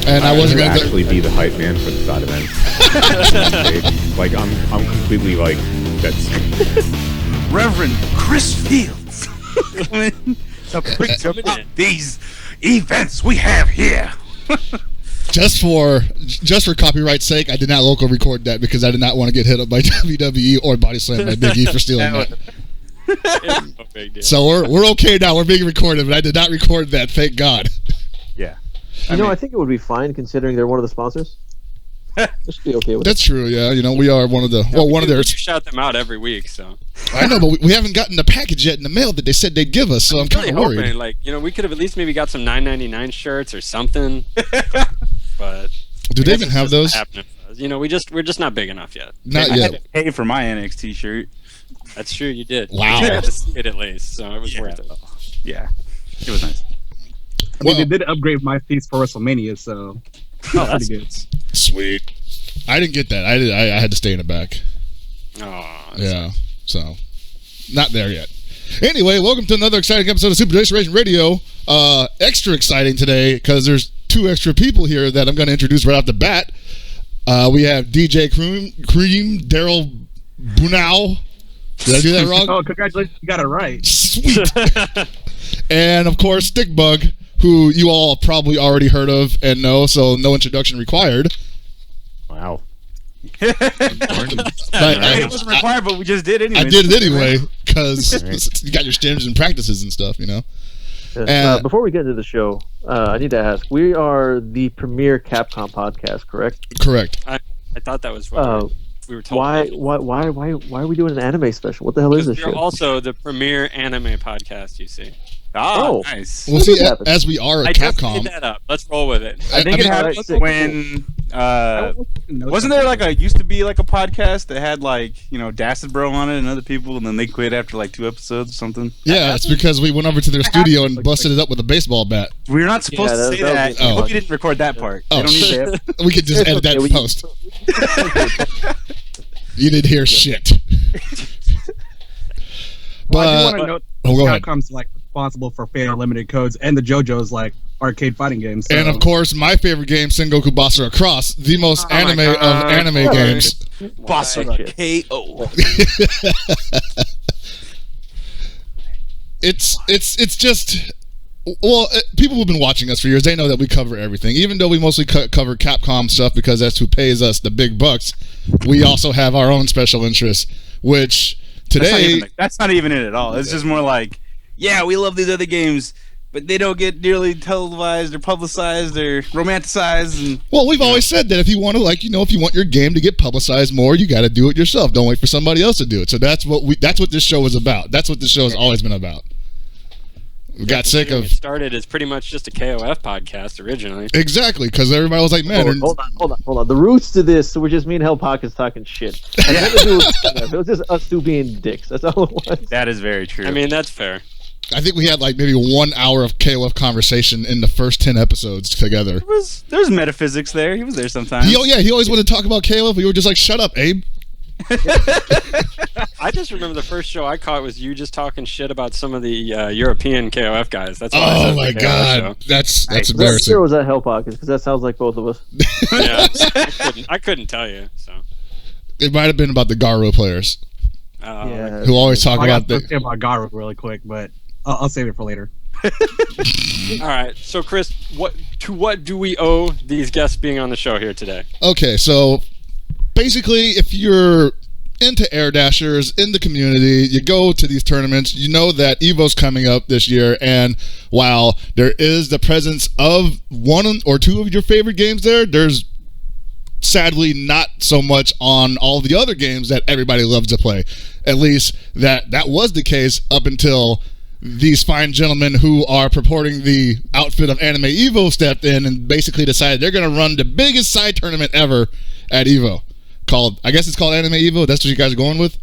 And I wasn't going to actually be the hype man for the side event. Like I'm completely like that's Reverend Chris Fields coming to preach about these events we have here. Just for copyright's sake, I did not local record that because I did not want to get hit up by WWE or Body Slam by Big E for stealing that. It's no big deal. So we're okay now. We're being recorded, but I did not record that. Thank God. yeah. I think it would be fine considering they're one of the sponsors. It should be okay with That's true. Yeah, we are one of the one of their. We shout them out every week, so. I know, but we haven't gotten the package yet in the mail that they said they'd give us, so I'm kind of worried. Hoping, like, we could have at least maybe got some $9.99 shirts or something. But do they even have those? We're just not big enough yet. Not I yet. had to pay for my NXT shirt. That's true, you did. Wow. You had to see it at least, so it was worth it. Yeah, it was nice. I mean, they did upgrade my piece for WrestleMania, so that's pretty good. Sweet. I didn't get that. I had to stay in the back. Oh, Yeah, so not there yet. Anyway, welcome to another exciting episode of Desperation Radio. Extra exciting today because there's two extra people here that I'm going to introduce right off the bat. We have DJ Cream, Daryl Bunau. Did I do that wrong? Oh, congratulations, you got it right. Sweet. And of course, St1ckbug, who you all probably already heard of and know, so no introduction required. Wow. It wasn't required, but we just did anyway. I did it anyway because you got your standards and practices and stuff, Before we get into the show, I need to ask: we are the premier Capcom podcast, correct? Correct. I thought that was what we were told. Why are we doing an anime special? What the hell is this We're shit? also the premier anime podcast, you see. Oh. Nice. Well, see, as we are a I just Capcom, made that up. Let's roll with it. I think it happened when wasn't there used to be a podcast that had Dacid Bro on it and other people, and then they quit after 2 episodes or something. yeah, it's because we went over to their studio and busted it up with a baseball bat. We're not supposed to say that. I hope you didn't record that part. Oh, They don't need that. We could just edit that in post. You didn't hear shit. Well, I do want But to note go ahead. Capcom's responsible for Fan Unlimited codes and the JoJo's arcade fighting games. So. And of course, my favorite game, St1ckbug Basara Cross, the most anime of anime games. Basara KO. It's just, people who've been watching us for years, they know that we cover everything. Even though we mostly cover Capcom stuff because that's who pays us the big bucks, we also have our own special interests, which today... That's not even it at all. It's just more we love these other games, but they don't get nearly televised or publicized or romanticized. Well, we've always said that if you want to, if you want your game to get publicized more, you got to do it yourself. Don't wait for somebody else to do it. So that's what this show is about. That's what this show has always been about. We got sick of... It started as pretty much just a KOF podcast originally. Exactly, because everybody was like, man... Hold on. The roots to this were just me and Hell Pockets talking shit. It had nothing to do with it was just us two being dicks. That's all it was. That is very true. I mean, that's fair. I think we had maybe 1 hour of KOF conversation in the first 10 episodes together. There was metaphysics there. He was there sometimes. He always wanted to talk about KOF, but you were just like, shut up, Abe. I just remember the first show I caught was you just talking shit about some of the European KOF guys. That's all I said. Oh my god, that's embarrassing. Sure was that Hell Pockets because that sounds like both of us. Yeah, I couldn't tell you. So it might have been about the Garo players who always talk about the. About Garo really quick, but I'll save it for later. All right, so Chris, what do we owe these guests being on the show here today? Okay, so basically, if you're into air dashers in the community, you go to these tournaments, you know that Evo's coming up this year, and while there is the presence of 1 or 2 of your favorite games there's sadly not so much on all the other games that everybody loves to play. At least that was the case up until these fine gentlemen who are purporting the outfit of AnimEvo stepped in and basically decided they're going to run the biggest side tournament ever at Evo. I guess it's called AnimEvo. That's what you guys are going with?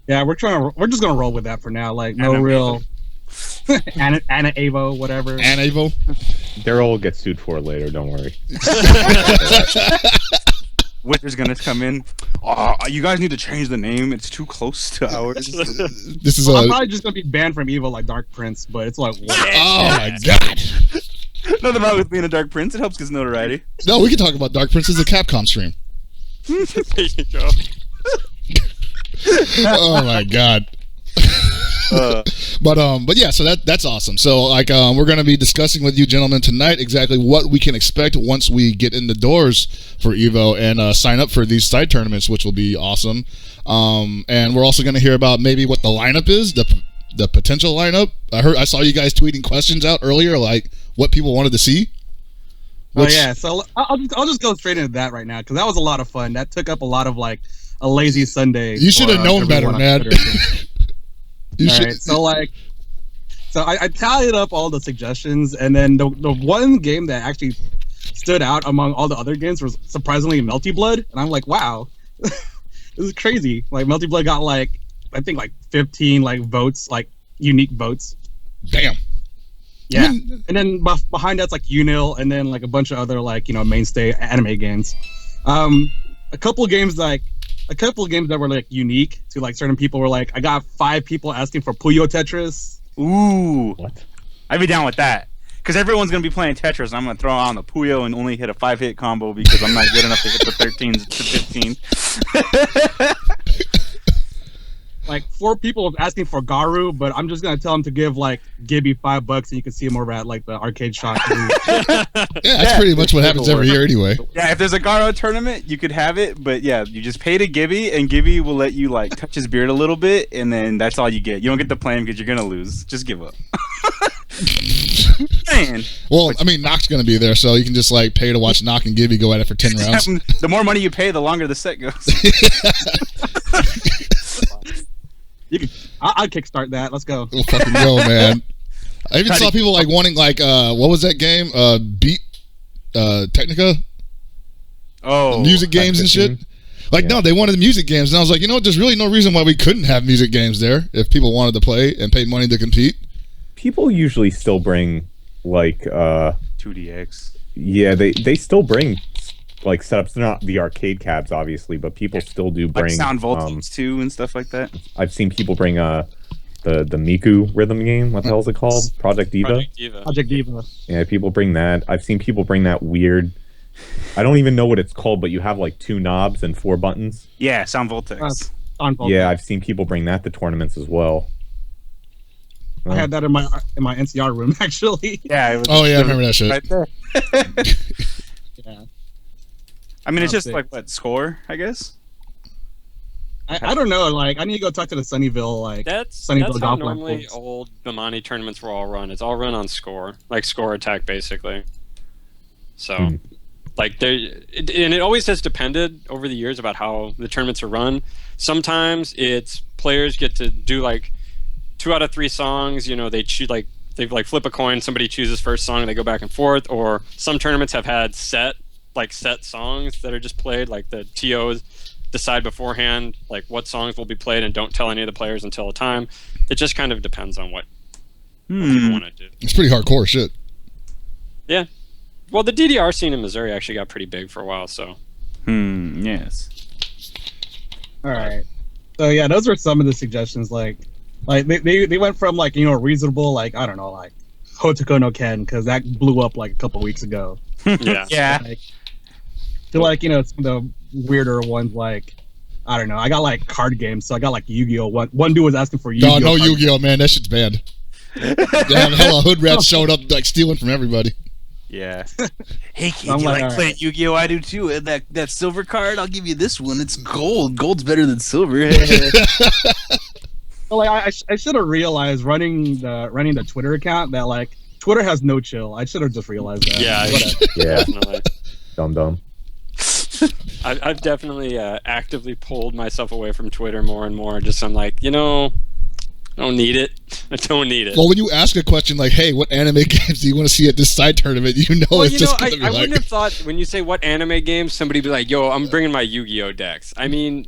Yeah, we're just gonna roll with that for now. No real AnimEvo, whatever. AnimEvo. Daryl will get sued for it later. Don't worry. Winter's gonna come in. You guys need to change the name. It's too close to ours. This is I'm probably just gonna be banned from Evo like Dark Prince, but it's what? Oh my god. Nothing wrong with being a Dark Prince. It helps get notoriety. No, we can talk about Dark Prince as a Capcom stream. There you go. Oh my god. But yeah, so that's awesome. So like we're going to be discussing with you gentlemen tonight exactly what we can expect once we get in the doors for Evo and sign up for these side tournaments, which will be awesome. And we're also going to hear about maybe what the lineup is, the potential lineup. I saw you guys tweeting questions out earlier, like what people wanted to see. Oh yeah, so I'll just go straight into that right now because that was a lot of fun. That took up a lot of like a lazy Sunday. You should have known better, man. Alright, so I tallied up all the suggestions, and then the one game that actually stood out among all the other games was surprisingly Melty Blood, and I'm like, wow, this is crazy. Like Melty Blood got like I think like 15 like votes, like unique votes. Damn. Yeah, and then behind that's like Unil, and then like a bunch of other like mainstay anime games. A couple of games that were like unique to like certain people were like I got 5 people asking for Puyo Tetris. Ooh. What? I'd be down with that. Because everyone's going to be playing Tetris, and I'm going to throw on the Puyo and only hit a 5-hit combo because I'm not good enough to hit the 13s to 15. Like 4 people asking for Garu, but I'm just gonna tell them to give like Gibby $5 and you can see him over at like the arcade shop. Yeah, that's pretty much what happens every year anyway. Yeah, if there's a Garu tournament, you could have it, but yeah, you just pay to Gibby, and Gibby will let you like touch his beard a little bit, and then that's all you get. You don't get to play him because you're gonna lose. Just give up. Man. Well, I mean, Knock's going to be there, so you can just like pay to watch Knock and Gibby go at it for 10 rounds. The more money you pay, the longer the set goes. I'll kickstart that. Let's go. We'll fucking go, man. I even saw people like wanting like what was that game? Beat Technica? Oh, music games and shit. Like no, they wanted music games, and I was like, you know what? There's really no reason why we couldn't have music games there if people wanted to play and paid money to compete. People usually still bring like 2DX. Yeah, they still bring like setups. They're not the arcade cabs, obviously, but people still do bring like sound voltage too and stuff like that. I've seen people bring the Miku rhythm game. What the hell is it called? Project Diva. Project Diva. Yeah, people bring that. I've seen people bring that weird. I don't even know what it's called, but you have like 2 knobs and 4 buttons. Yeah, sound voltage. Yeah, I've seen people bring that to tournaments as well. I had that in my NCR room actually. Yeah. It was I remember that shit. Right there. Yeah. I mean, it's just like what score, I guess. I don't know. Like, I need to go talk to the Sunnyvale. Like, That's Sunnyvale how golf normally folks. old Bimani tournaments were all run. It's all run on score, like score attack, basically. So, like, it always has depended over the years about how the tournaments are run. Sometimes it's players get to do like 2 out of 3 songs. They choose they flip a coin. Somebody chooses first song, and they go back and forth. Or some tournaments have had set songs that are just played, like the TOs decide beforehand like what songs will be played and don't tell any of the players until a time. It just kind of depends on what people want to do. It's pretty hardcore shit. Yeah. Well, the DDR scene in Missouri actually got pretty big for a while, so. Yes. All right. So yeah, those were some of the suggestions. Like they went from like reasonable, like I don't know, like Hotoko no Ken, because that blew up like a couple weeks ago. Yeah. Yeah. To like some of the weirder ones, like I don't know. I got like card games, so I got like Yu-Gi-Oh. One dude was asking for Yu-Gi-Oh. No Yu-Gi-Oh, man. That shit's banned. Damn, hella hood rats showed up like stealing from everybody. Yeah. Hey kid, I'm you like, like playing Yu-Gi-Oh? I do too. And that silver card, I'll give you this one. It's gold. Gold's better than silver. Well, like I should have realized running the Twitter account that like Twitter has no chill. I should have just realized that. Yeah. Definitely. Dumb. I've definitely actively pulled myself away from Twitter more and more. Just I'm like, I don't need it. I don't need it. Well, when you ask a question like, "Hey, what anime games do you want to see at this side tournament?" It's just gonna be I like. wouldn't have thought when you say what anime games, somebody be like, "Yo, I'm bringing my Yu-Gi-Oh decks." I mean,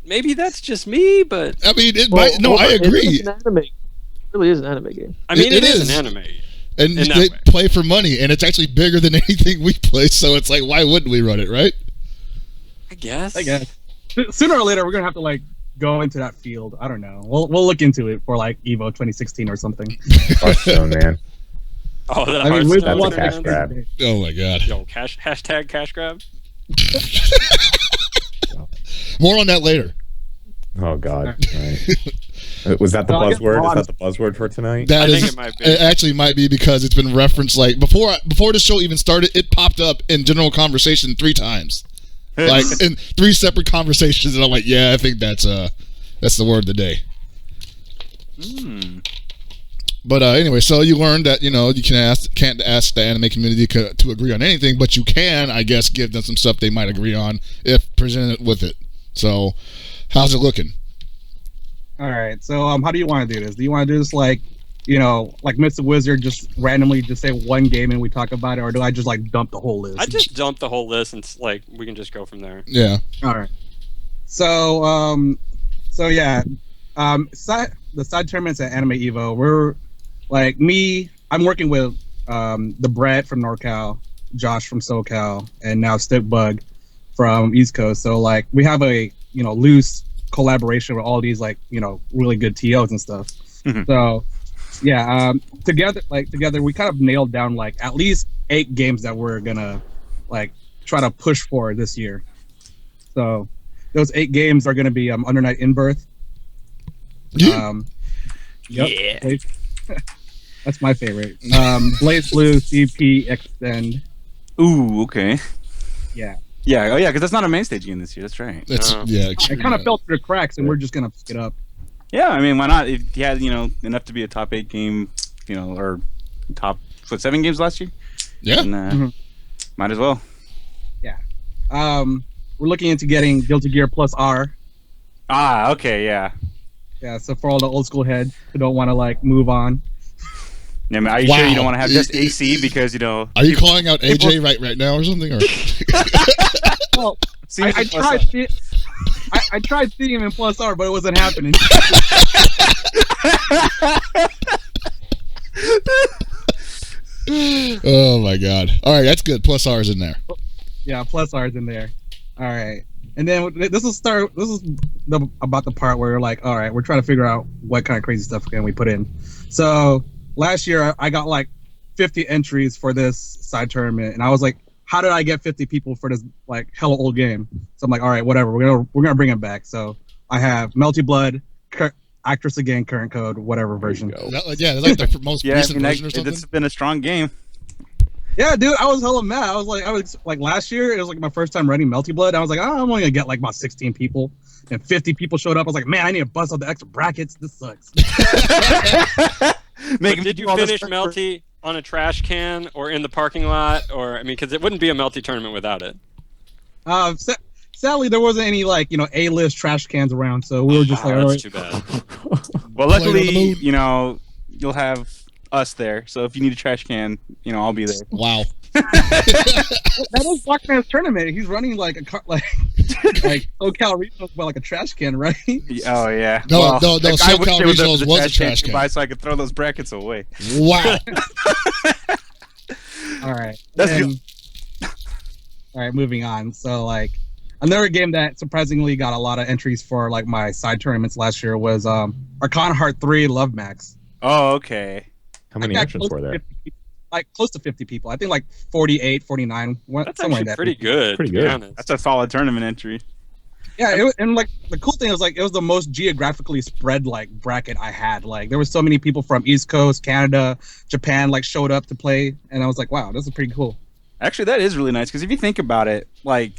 maybe that's just me, but I mean, I agree. It's an anime. It really is an anime game. I mean, It it is is. an anime. And in that they way. play for money, and it's actually bigger than anything we play. So it's like, why wouldn't we run it, right? I guess. Sooner or later, we're gonna have to like go into that field. I don't know. We'll look into it for like Evo 2016 or something. So, man. Oh, the I mean, with Hearthstone what cash tournament? grab. Oh my god. Yo, hashtag cash grab. More on that later. Oh God. Right. Was that the buzzword? Is that the buzzword for tonight? That I is. think it might be. It actually might be because it's been referenced like before the show even started. It popped up in general conversation 3 times, like in 3 separate conversations, and I'm like, yeah, I think that's the word of the day. But anyway, so you learned that you can't ask the anime community to agree on anything, but you can, I guess, give them some stuff they might agree on if presented with it. So, how's it looking? All right. So, how do you want to do this? Do you want to do this like Mr. Wizard, just randomly just say one game and we talk about it, or do I just like dump the whole list? I just dump the whole list and like we can just go from there. Yeah. All right. So, yeah, the side tournaments at AnimEvo, we're like I'm working with the Brett from NorCal, Josh from SoCal, and now St1ckbug from East Coast. So like we have a loose collaboration with all these like really good TOs and stuff. So yeah, together we kind of nailed down like at least 8 games that we're gonna like try to push for this year. So those 8 games are gonna be Under Night In Birth. Yep. Yeah. That's my favorite. Blaze Blue CP Extend. Ooh, okay. Yeah. Yeah, oh yeah, because that's not a main stage game this year. That's right. That's It kind of fell through the cracks, and we're just gonna pick it up. Yeah, I mean, why not? If you had enough to be a top 8 game, or top 7 games last year. Yeah. And, might as well. Yeah. We're looking into getting Guilty Gear Plus R. Ah, okay, yeah. Yeah. So for all the old school heads who don't want to like move on. Yeah, I mean, are you sure you don't want to have just AC because Are you calling out AJ right now or something? Or? Well, I tried seeing him in Plus R, but it wasn't happening. Oh my god! All right, that's good. Plus R is in there. Yeah, Plus R is in there. All right, and then this is about the part where we're like, all right, we're trying to figure out what kind of crazy stuff can we put in. So last year I got like 50 entries for this side tournament, and I was like, how did I get 50 people for this like hella old game? So I'm like, all right, whatever, we're gonna bring it back. So I have Melty Blood, Actress Again, Current Code, whatever version. Yeah, like the most recent version or something. It's been a strong game. Yeah, dude, I was hella mad. I was like last year, it was like my first time running Melty Blood. I was like, oh, I'm only gonna get like about 16 people, and 50 people showed up. I was like, man, I need to bust out the extra brackets. This sucks. Did you finish Melty on a trash can or in the parking lot, or I mean, because it wouldn't be a Melty tournament without it. Sadly, there wasn't any like A-list trash cans around, so we were just like, that's too bad. Well, luckily, you'll have us there. So if you need a trash can, I'll be there. Wow. That is Blackman's tournament. He's running like a like SoCal Regionals by like a trash can, right? Oh yeah. No. SoCal Regionals was a trash can. So I could throw those brackets away. Wow. All right. That's good. All right, moving on. So like another game that surprisingly got a lot of entries for like my side tournaments last year was Arcana Heart 3 Love Max. Oh, okay. How many entrants were there? Like close to 50 people. I think like 48, 49. That's actually like pretty good. Pretty good. That's a solid tournament entry. Yeah, and like the cool thing was like it was the most geographically spread like bracket I had. Like there was so many people from East Coast, Canada, Japan like showed up to play, and I was like, wow, this is pretty cool. Actually, that is really nice because if you think about it, like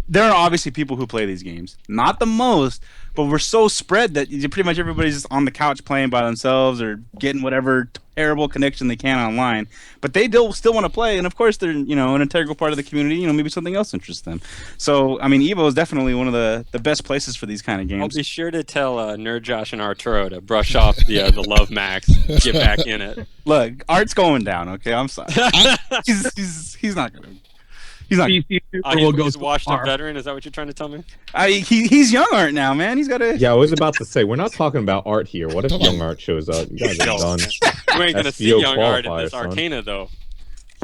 there are obviously people who play these games, not the most, but we're so spread that pretty much everybody's just on the couch playing by themselves or getting whatever terrible connection they can online. But they still want to play, and of course they're an integral part of the community. Maybe something else interests them. So I mean, Evo is definitely one of the best places for these kind of games. I'll be sure to tell Nerd Josh and Arturo to brush off the Love Max, get back in it. Look, Art's going down. Okay, I'm sorry. He's not gonna. He's not. He's washed up veteran. Is that what you're trying to tell me? He's young Art now, man. He's got to. Yeah, I was about to say we're not talking about Art here. What if young Art shows up? You guys are done. You ain't gonna see young Art in this Arcana though.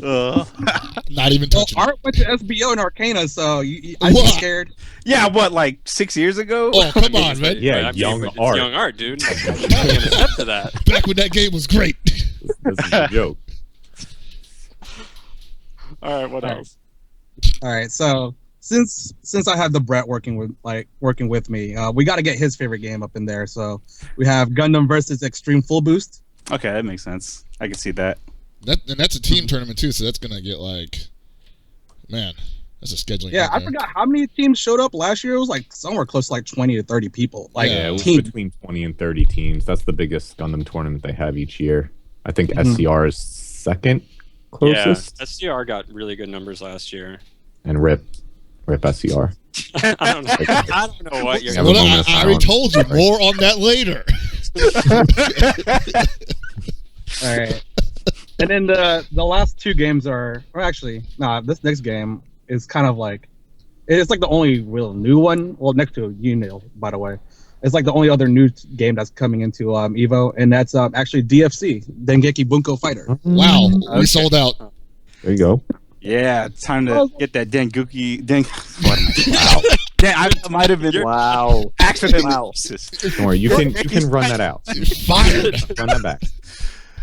Not even touching. Art went to SBO and Arcana, so I'm scared. Yeah, what, like 6 years ago? Oh, come on, man. Yeah, young Art. Young Art, dude. I'm gonna step to that. Back when that game was great. This is a joke. All right, what All right. else? All right, so since I have the Brett working with me, we got to get his favorite game up in there. So we have Gundam versus Extreme Full Boost. Okay, that makes sense. I can see that. And that's a team tournament too, so that's gonna get like, man, that's a scheduling. Yeah, I nightmare. forgot how many teams showed up last year. It was like somewhere close to like 20 to 30 people. Like Yeah, it was team. between 20 and 30 teams. That's the biggest Gundam tournament they have each year. I think SCR is second closest. Yeah, SCR got really good numbers last year. And RIP SCR. I don't know. I don't know what you're. Yeah, Well, moment I of already silence. told you more on that later. All right. And then the last two games are, or actually, this next game is kind of like, it's like the only real new one. Well, next to Unil, by the way. It's like the only other new game that's coming into Evo, and that's actually DFC, Dengeki Bunko Fighter. Wow, Okay. we sold out. There you go. Yeah, it's time to get that Wow. I might have been Wow. accidentally. Wow. Don't worry, you can run that out. You're fired. Run that back.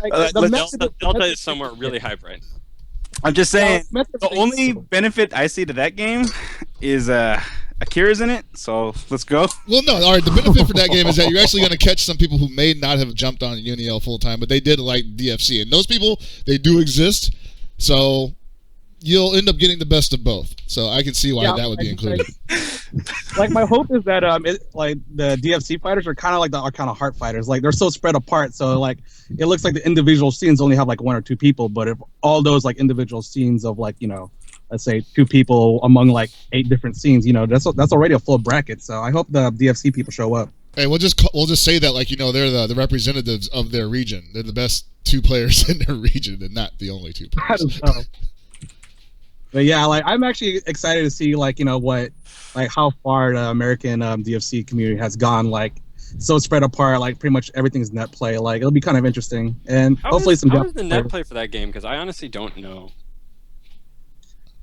Like, the method of- Delta is somewhere really hype right now. I'm just saying, method of- the only benefit I see to that game is Akira's in it. So let's go. Well, no, all right. The benefit for that game is that you're actually going to catch some people who may not have jumped on Unio full time, but they did like DFC, and those people, they do exist. So you'll end up getting the best of both. So I can see why that would be included. Like my hope is that like the DFC fighters are kind of like the kind of heart fighters. Like they're so spread apart, so like it looks like the individual scenes only have like one or two people. But if all those like individual scenes of like, you know, let's say 2 people among like 8 different scenes, you know, that's already a full bracket. So I hope the DFC people show up. Hey, we'll just say that, like, you know, they're the representatives of their region. They're the best 2 players in their region, and not the only 2 I players. don't know. But yeah, like I'm actually excited to see like, you know, how far the American DFC community has gone. Like so spread apart, like pretty much everything's net play. Like it'll be kind of interesting, and hopefully some. How is the net play for that game? Because I honestly don't know.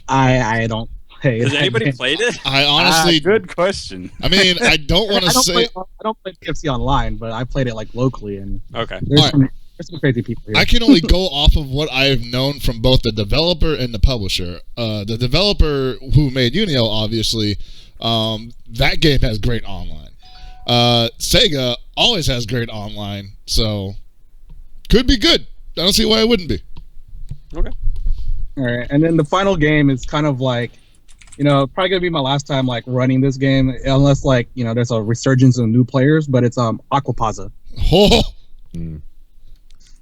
I don't. Hey, Has anybody played it? I honestly, good question. I mean, I don't want to say. I don't play DFC online, but I played it like locally, and Okay. there's some crazy people here. I can only go off of what I've known from both the developer and the publisher. The developer who made Unio, obviously, that game has great online. Sega always has great online, so could be good. I don't see why it wouldn't be. Okay. All right, and then the final game is kind of like, you know, probably gonna be my last time like running this game, unless like, you know, there's a resurgence of new players. But it's Aquapaza. Oh.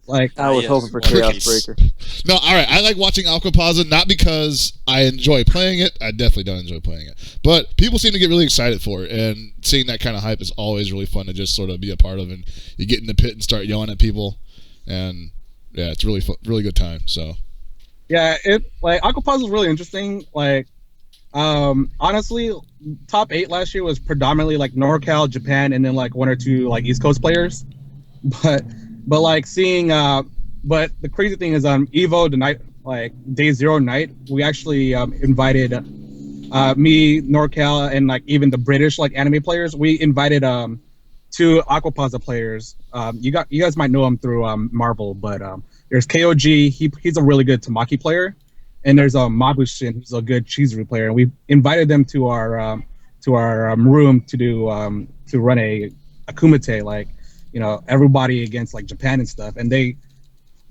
Like I was yes, hoping for what Chaos case? Breaker. No, all right. I like watching Aquapaza, not because I enjoy playing it. I definitely don't enjoy playing it. But people seem to get really excited for it, and seeing that kind of hype is always really fun to just sort of be a part of. And you get in the pit and start yelling at people, and yeah, it's really fun, really good time. So yeah, Aquapaza is really interesting. Like, honestly, top 8 last year was predominantly like NorCal, Japan, and then like 1 or 2 like East Coast players. But like seeing, but the crazy thing is Evo the night, like day 0 night, we actually invited me, NorCal, and like even the British like anime players. We invited 2 Aquapaza players. You guys might know him through Marvel, but there's KOG. He's a really good Tamaki player, and there's Mabushin, who's a good Chizuru player. And we invited them to our room to do to run a Kumite, like, you know, everybody against like Japan and stuff, and they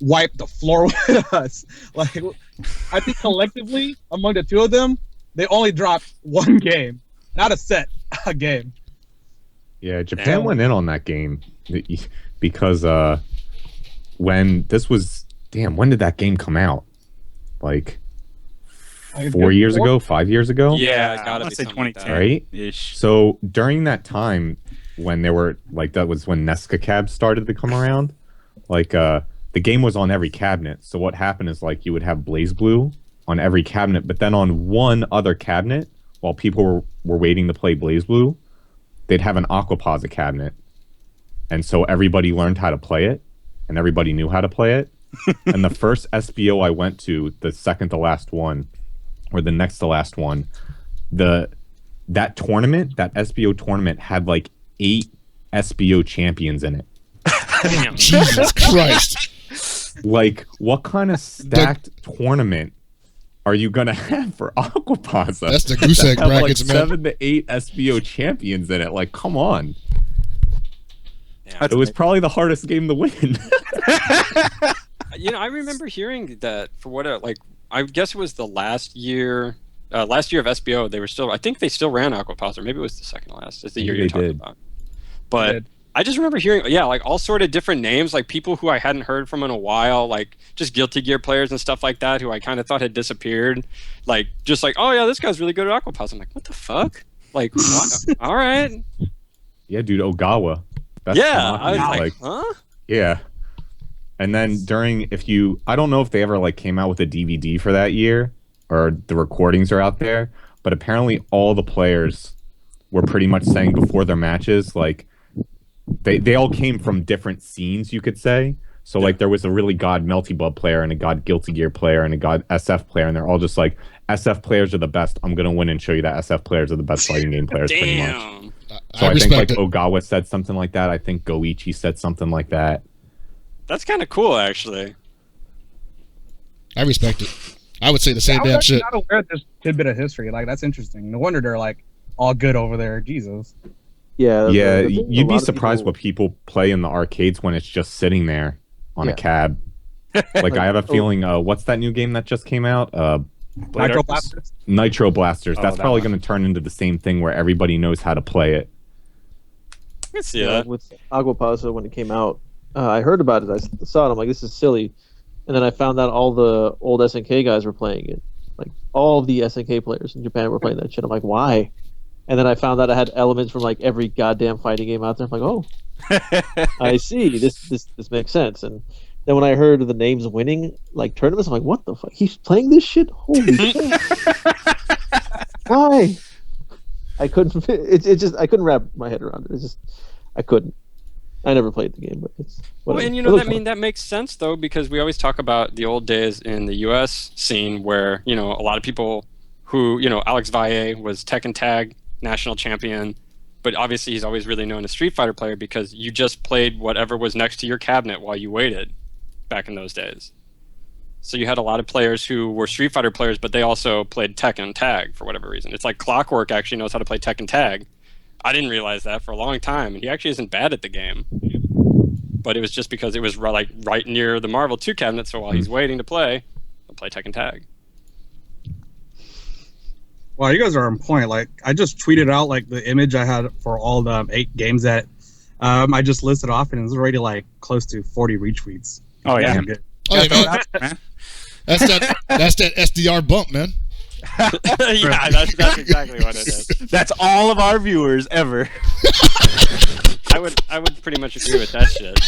wiped the floor with us. Like, I think collectively among the 2 of them, they only dropped 1 game, not a set, a game. Yeah, Japan went in on that game because when this was, when did that game come out? Like 4 years ago, 5 years ago? Yeah, it gotta I'd be say something like that. 2010 Right? ish. So during that time, when there were like, that was when 1ckbug started to come around. Like the game was on every cabinet. So what happened is like you would have BlazBlue on every cabinet, but then on one other cabinet, while people were waiting to play BlazBlue, they'd have an Aquapaza cabinet, and so everybody learned how to play it, and everybody knew how to play it. And the first SBO I went to, the second to last one, or the next to last one, that SBO tournament had like 8 SBO champions in it. Damn. Jesus Christ. Like, what kind of stacked tournament are you gonna have for Aquapasa? That's the goose egg Have, brackets, like, man. 7 to 8 SBO champions in it. Like, come on. Yeah. It was probably the hardest game to win. I remember hearing that for what I guess it was the last year of SBO. They were still, I think they still ran Aquapasa, or maybe it was the second last. It's the year Maybe you're they talking did. about. But I just remember hearing, like all sort of different names, like people who I hadn't heard from in a while, like just Guilty Gear players and stuff like that, who I kind of thought had disappeared. Like, just like, oh yeah, this guy's really good at Aquapasa. I'm like, what the fuck? Like, what? All right. Yeah, dude, Ogawa. Best Yeah, I was Tanaka, like, huh? Yeah. And then I don't know if they ever like came out with a DVD for that year or the recordings are out there, but apparently all the players were pretty much saying before their matches, like they all came from different scenes, you could say. So like there was a really god Melty Blood player and a god Guilty Gear player and a god SF player, and they're all just like, SF players are the best. I'm gonna win and show you that SF players are the best fighting game players pretty much. Damn. So I think like Ogawa said something like that. I think Goichi said something like that. That's kind of cool, actually. I respect it. I would say the same I was damn actually shit. not aware of this tidbit of history. Like, that's interesting. No wonder they're like all good over there. Jesus. Yeah. Yeah, the thing is, a you'd be lot of surprised people- what people play in the arcades when it's just sitting there on a Yeah. cab. Like I have a feeling, what's that new game that just came out? Nitro Blasters. Nitro Blasters. Oh, That's that probably one. going to turn into the same thing where everybody knows how to play it. I can see Yeah, that. with Aguapasa when it came out, I heard about it. I saw it. I'm like, this is silly. And then I found out all the old SNK guys were playing it. Like all of the SNK players in Japan were playing that shit. I'm like, why? And then I found out I had elements from like every goddamn fighting game out there. I'm like, oh, I see. This makes sense. And then when I heard of the names winning like tournaments, I'm like, what the fuck? He's playing this shit? Holy shit! Why? I couldn't. It's just I couldn't wrap my head around it. It's just I couldn't. I never played the game, but it's Well, whatever. and It looks fun. that makes sense though, because we always talk about the old days in the U.S. scene where a lot of people who Alex Valle was Tekken Tag national champion, but obviously he's always really known as Street Fighter player because you just played whatever was next to your cabinet while you waited back in those days. So you had a lot of players who were Street Fighter players, but they also played Tekken Tag for whatever reason. It's like Clockwork actually knows how to play Tekken Tag. I didn't realize that for a long time, and he actually isn't bad at the game. But it was just because it was like right near the Marvel 2 cabinet, so while he's waiting to play, he'll play Tekken Tag. Well, you guys are on point. Like, I just tweeted out like the image I had for all the 8 games that I just listed off, and it was already like close to 40 retweets. Oh yeah. Damn good. Oh, yeah, man. Man. That's that SDR bump, man. Yeah, that's exactly what it is. That's all of our viewers ever. I would pretty much agree with that shit.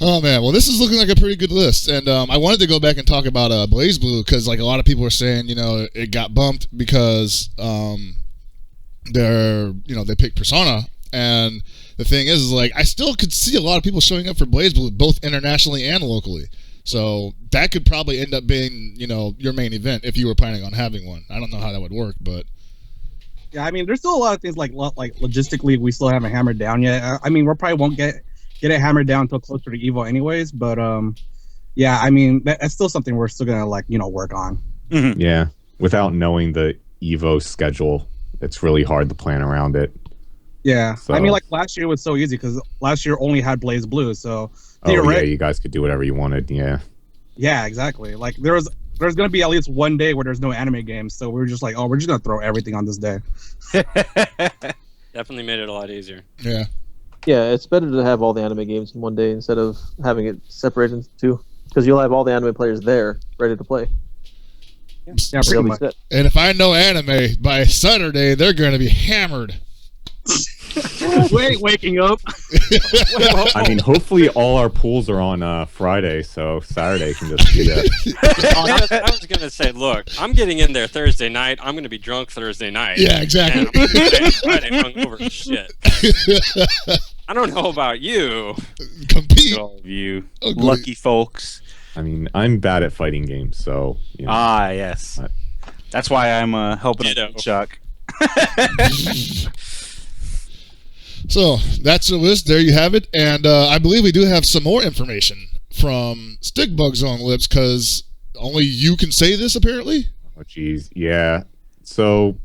Oh man, well this is looking like a pretty good list, and I wanted to go back and talk about Blaze Blue because like a lot of people were saying it got bumped because they picked Persona, and the thing is like I still could see a lot of people showing up for Blaze Blue both internationally and locally. So that could probably end up being, your main event if you were planning on having one. I don't know how that would work, but Yeah, I mean, there's still a lot of things like logistically we still haven't hammered down yet. I mean, we probably won't get it hammered down until closer to Evo anyways. But yeah, I mean, that's still something we're still gonna work on. Mm-hmm. Yeah, without knowing the Evo schedule, it's really hard to plan around it. Yeah, So- I mean, like last year was so easy because last year only had Blaze Blue, so Oh yeah, theoretic- you guys could do whatever you wanted. Yeah. yeah, exactly. Like there's gonna be at least one day where there's no anime games, so we're just like, oh, we're just gonna throw everything on this day. Definitely made it a lot easier. yeah. Yeah, it's better to have all the anime games in one day instead of having it separated into two, because you'll have all the anime players there ready to play. Yeah, They'll pretty be much. set. And if I know anime, by Saturday they're going to be hammered. Wait, waking up. I mean, hopefully all our pools are on Friday, so Saturday can just be that. I was gonna say, look, I'm getting in there Thursday night. I'm gonna be drunk Thursday night. Yeah, exactly. And I'm gonna be Friday hungover as shit. I don't know about you. Compete. All of you Agreed. lucky folks. I mean, I'm bad at fighting games, so Ah, yes. Right. That's why I'm helping Ditto. Chuck. So that's the list. There you have it. And I believe we do have some more information from 1ckbug's own lips, because only you can say this, apparently. Oh, geez. Yeah. So,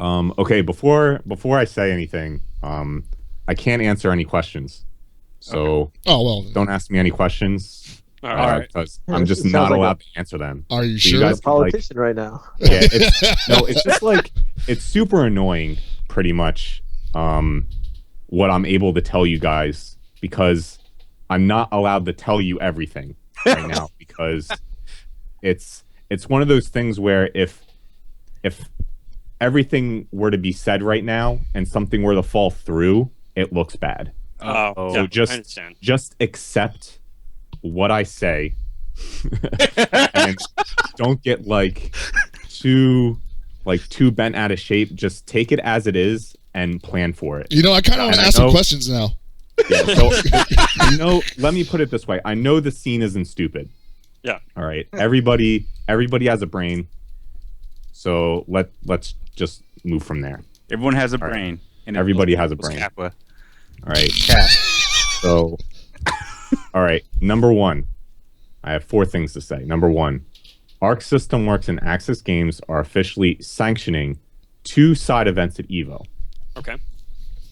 okay, before I say anything, I can't answer any questions. So, don't ask me any questions. All right. Because I'm just not allowed to answer them. Are you So sure? you You're a guys politician right now. Yeah, it's just like, it's super annoying, pretty much, what I'm able to tell you guys, because I'm not allowed to tell you everything right now, because it's one of those things where if everything were to be said right now and something were to fall through, it looks bad. Oh, So yeah, I understand. just accept what I say and don't get too bent out of shape. Just take it as it is and plan for it. You know, I kind of want to ask some questions now. Yeah, so I know, let me put it this way. I know the scene isn't stupid. Yeah. All right. Everybody has a brain. So let's just move from there. Everyone has a All right. brain. And Everybody has a brain. Kappa. All right. So, all right. Number one, I have 4 things to say. Number one, Arc System Works and Axis Games are officially sanctioning 2 side events at EVO, Okay.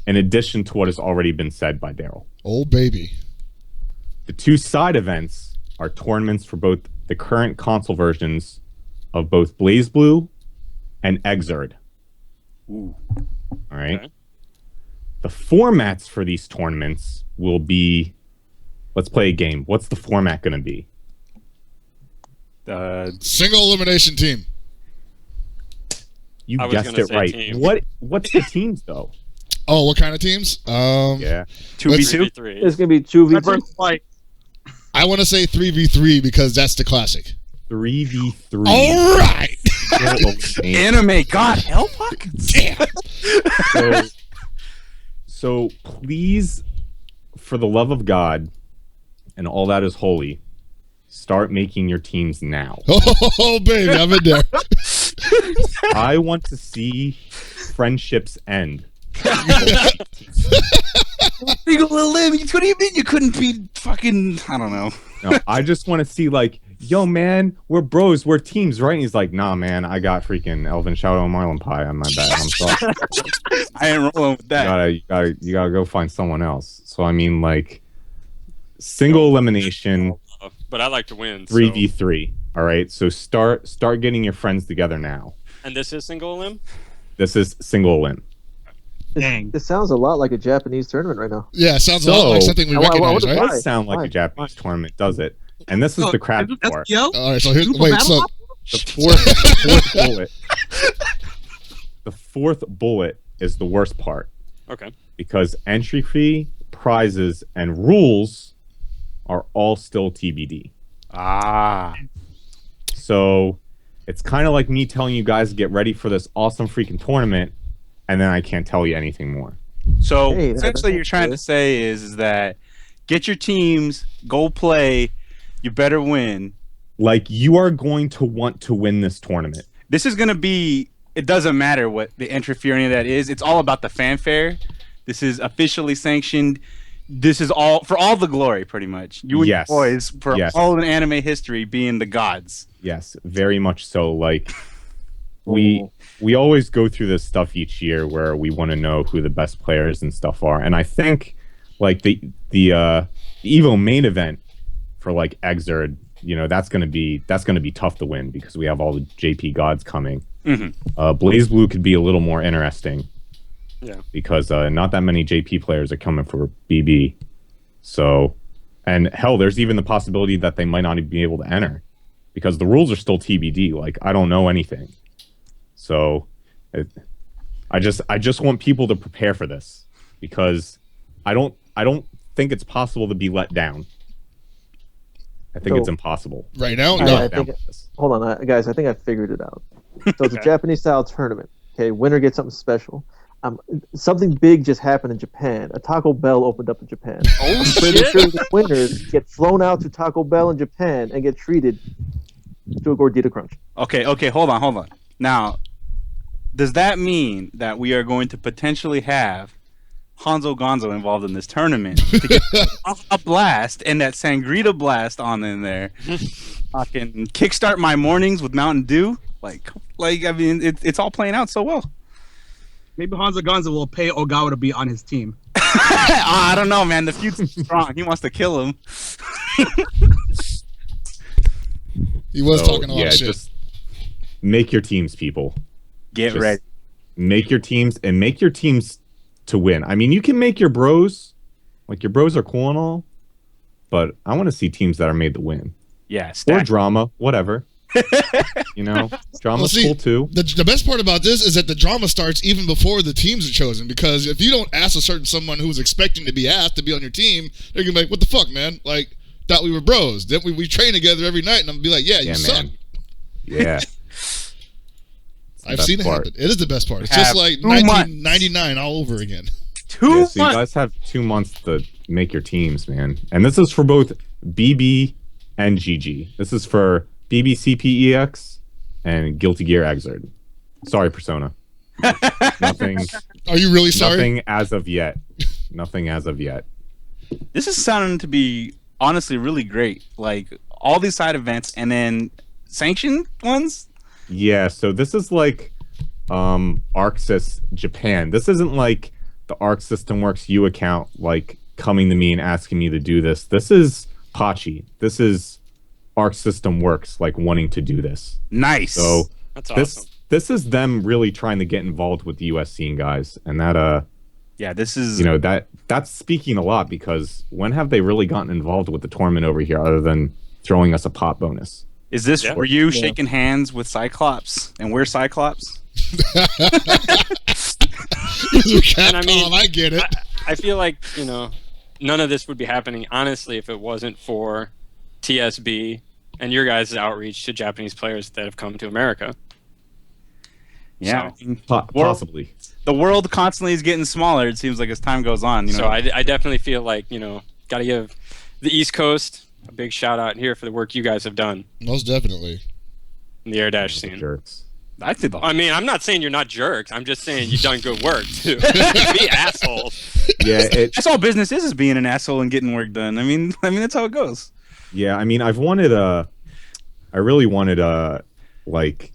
in addition to what has already been said by Daryl. Oh, baby. The 2 side events are tournaments for both the current console versions of both BlazBlue and Exerd. Ooh. All right. Okay. The formats for these tournaments will be, let's play a game. What's the format going to be? Single elimination team. You I was guessed gonna it say right. team. What's the teams though? Oh, what kind of teams? Yeah. 2v2? 3v3. It's gonna be 2v2. Reverse fight. I want to say 3v3 because that's the classic. 3v3. All right. Anime, God help us. So please, for the love of God and all that is holy, start making your teams now. Oh, baby, I'm in there. I want to see friendships end. Single limb. What do you mean you couldn't be fucking? I don't know. No, I just want to see yo, man, we're bros, we're teams, right? And he's like, nah, man, I got freaking Elven Shadow and Marlin Pie on my back. I'm sorry. I ain't rolling with that. You gotta go find someone else. So I mean, single elimination, But I like to win. 3v3. All right, so start getting your friends together now. And this is single limb? This is single limb. Dang. This sounds a lot like a Japanese tournament right now. Yeah, sounds a lot like something we I recognize, would've right? It Why? does sound like Why? a Japanese tournament, does it? And this is the crappy part. Yo, All right, so here's Super wait. Battle So Map? The fourth bullet is the worst part, Okay. because entry fee, prizes, and rules are all still TBD. Ah. So it's kind of like me telling you guys to get ready for this awesome freaking tournament, and then I can't tell you anything more. So Hey, essentially, you're trying to say is that get your teams, go play. You better win. You are going to want to win this tournament. This is gonna be. It doesn't matter what the entry fee or any of that is. It's all about the fanfare. This is officially sanctioned. This is all for all the glory, pretty much. You and Yes. your boys for Yes. all in anime history being the gods. Yes, very much so. We always go through this stuff each year where we want to know who the best players and stuff are, and I think the Evo main event for Exerd, that's gonna be tough to win because we have all the JP gods coming. Mm-hmm. BlazBlue could be a little more interesting. Yeah. Because not that many JP players are coming for BB. So, and hell, there's even the possibility that they might not even be able to enter because the rules are still TBD. I don't know anything. So, I just want people to prepare for this because I don't think it's possible to be let down. I think it's impossible. Right now, I no. think, hold on, guys. I think I figured it out. So it's a Japanese style tournament. Okay, winner gets something special. Something big just happened in Japan. A Taco Bell opened up in Japan. I'm pretty sure the winners get flown out to Taco Bell in Japan and get treated to a gordita crunch. Okay, hold on. Now, does that mean that we are going to potentially have Hanzo Gonzo involved in this tournament to get a blast and that Sangrita blast on in there. Fucking kickstart my mornings with Mountain Dew. Like I mean, it's all playing out so well. Maybe Hanzo Gonzo will pay Ogawa to be on his team. I don't know, man. The feud's strong. He wants to kill him. He was talking a lot of shit. Just make your teams, people. Get ready. Make your teams and make your teams to win. I mean, you can make your bros. Like, your bros are cool and all. But I want to see teams that are made to win. Yeah. Or drama, whatever. You know, drama's cool too. The best part about this is that the drama starts even before the teams are chosen, because if you don't ask a certain someone who was expecting to be asked to be on your team, they're gonna be like, "What the fuck, man? Like, thought we were bros. That we train together every night," and I'm gonna be like, "Yeah, you suck." Yeah. I've seen it happen. It is the best part. It's just like 1999 all over again. 2 months. So you guys have 2 months to make your teams, man. And this is for both BB and GG. This is for BBCPEX and Guilty Gear Xrd. Sorry, Persona. Nothing. Are you really sorry? Nothing as of yet. Nothing as of yet. This is sounding to be honestly really great. Like all these side events and then sanctioned ones. Yeah, so this is like ArcSys Japan. This isn't like the Arc System Works U account like coming to me and asking me to do this. This is Pachi. This is Arc System Works like wanting to do this. Nice. So That's awesome. this is them really trying to get involved with the US scene, guys. And that yeah, this is, you know, that's speaking a lot, because when have they really gotten involved with the tournament over here other than throwing us a pot bonus? is this for you shaking hands with Cyclops and we're Cyclops? And I mean, I get it. I feel like, you know, none of this would be happening, honestly, if it wasn't for TSB and your guys' outreach to Japanese players that have come to America. Yeah. So, Possibly. The world constantly is getting smaller, it seems like, as time goes on. You know? So I definitely feel like, you know, got to give the East Coast a big shout out here for the work you guys have done Most definitely. in the air dash scene. Jerks. I think I mean, I'm not saying you're not jerks. I'm just saying you've done good work too. Be assholes. Yeah, that's all business is being an asshole and getting work done. I mean that's how it goes. Yeah, I mean, I really wanted like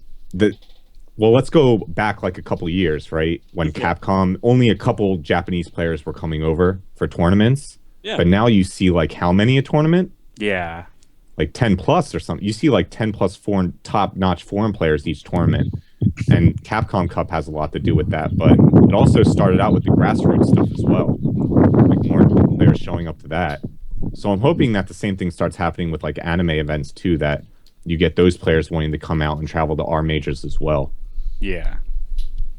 well, let's go back like a couple years, right? When Capcom, only a couple Japanese players were coming over for tournaments. Yeah. But now you see like how many a tournament? Yeah. Like 10 plus or something. You see like 10 plus foreign top-notch foreign players each tournament. And Capcom Cup has a lot to do with that, but it also started out with the grassroots stuff as well. Like more players showing up to that. So I'm hoping that the same thing starts happening with like anime events too, that you get those players wanting to come out and travel to our majors as well. Yeah.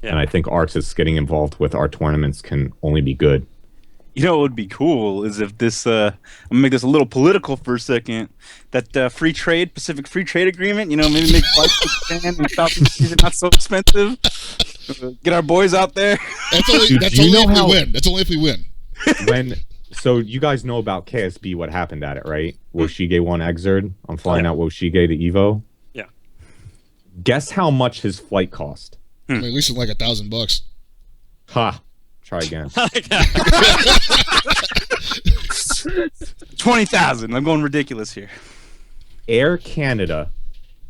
And I think ArcSys getting involved with our tournaments can only be good. You know what would be cool is if this, I'm gonna make this a little political for a second, that free trade, Pacific Free Trade Agreement, you know, maybe make flights to Japan and Southeast Asia not so expensive. Get our boys out there. That's only, Dude, that's only if we win. That's only if we win. So you guys know about KSB, what happened at it, right? Woshige won Xrd. I'm flying out Woshige to Evo. Yeah. Guess how much his flight cost? I mean, at least it's like $1,000. Ha! Try again. 20,000. I'm going ridiculous here. Air Canada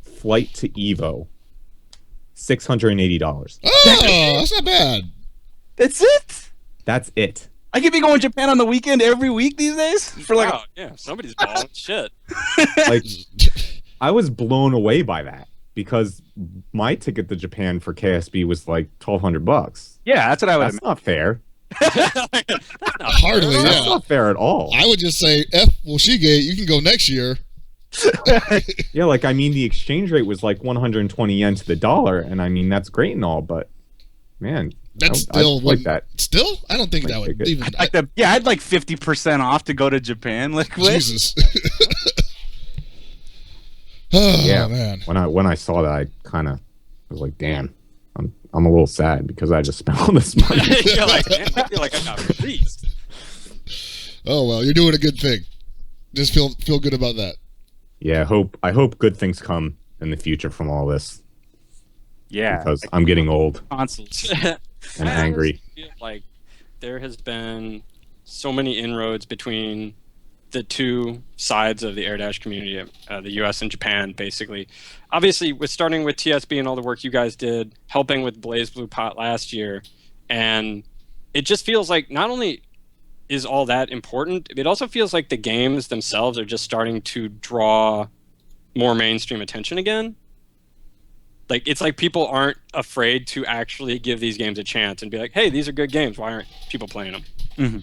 flight to Evo, $680. Oh, that's not bad. That's it. That's it. I could be going to Japan on the weekend every week these days for like. Wow, yeah, somebody's balling. Shit. Like, I was blown away by that, because my ticket to Japan for KSB was like $1,200. Yeah, that's what I would. That's not fair. Hardly, That's yeah. not fair at all. I would just say, Woshige, you can go next year. Yeah, like, I mean, the exchange rate was like 120 yen to the dollar, and I mean, that's great and all, but man, That's still like that. Still, I don't think that would ticket. even. Like the, yeah, I'd like 50% off to go to Japan. Like, what? Jesus. Oh, Yeah, man. When I saw that, I kind of was like, damn, I'm a little sad because I just spent all this money. You're like, man, I feel like I got fleeced. Oh well, you're doing a good thing. Just feel good about that. Yeah, I hope good things come in the future from all this, Yeah, because I'm getting old consoles. and angry. I feel like there has been so many inroads between the two sides of the air dash community, the US and Japan, basically. Obviously, with starting with TSB and all the work you guys did, helping with Blaze Blue Pot last year, and it just feels like not only is all that important, it also feels like the games themselves are just starting to draw more mainstream attention again. Like, it's like people aren't afraid to actually give these games a chance and be like, hey, these are good games. Why aren't people playing them? Mm-hmm.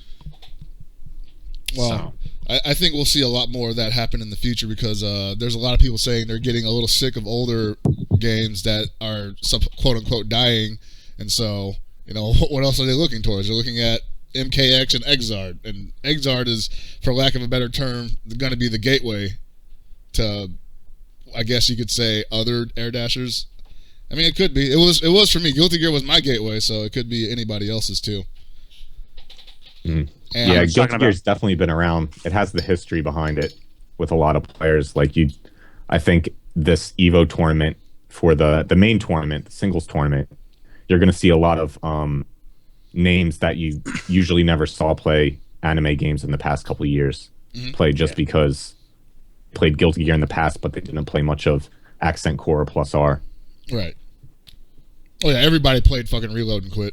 Well, I think we'll see a lot more of that happen in the future because there's a lot of people saying they're getting a little sick of older games that are quote-unquote dying. And so, what else are they looking towards? They're looking at MKX and Exard. And Exard is, for lack of a better term, going to be the gateway to, I guess you could say, other air dashers. I mean, it could be. It was for me. Guilty Gear was my gateway, so it could be anybody else's too. Mm. Yeah, Guilty Gear's definitely been around. It has the history behind it with a lot of players. Like I think this Evo tournament for the main tournament, the singles tournament, you're going to see a lot of names that you usually never saw play anime games in the past couple of years play just because they played Guilty Gear in the past, but they didn't play much of Accent Core plus R. Right. Oh yeah, everybody played fucking Reload and quit.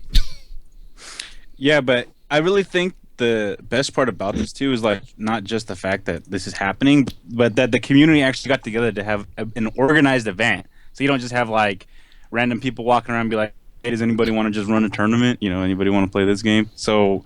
Yeah, but I really think the best part about this too is like not just the fact that this is happening, but that the community actually got together to have an organized event. So you don't just have like random people walking around and be like, hey, does anybody want to just run a tournament? Anybody want to play this game? So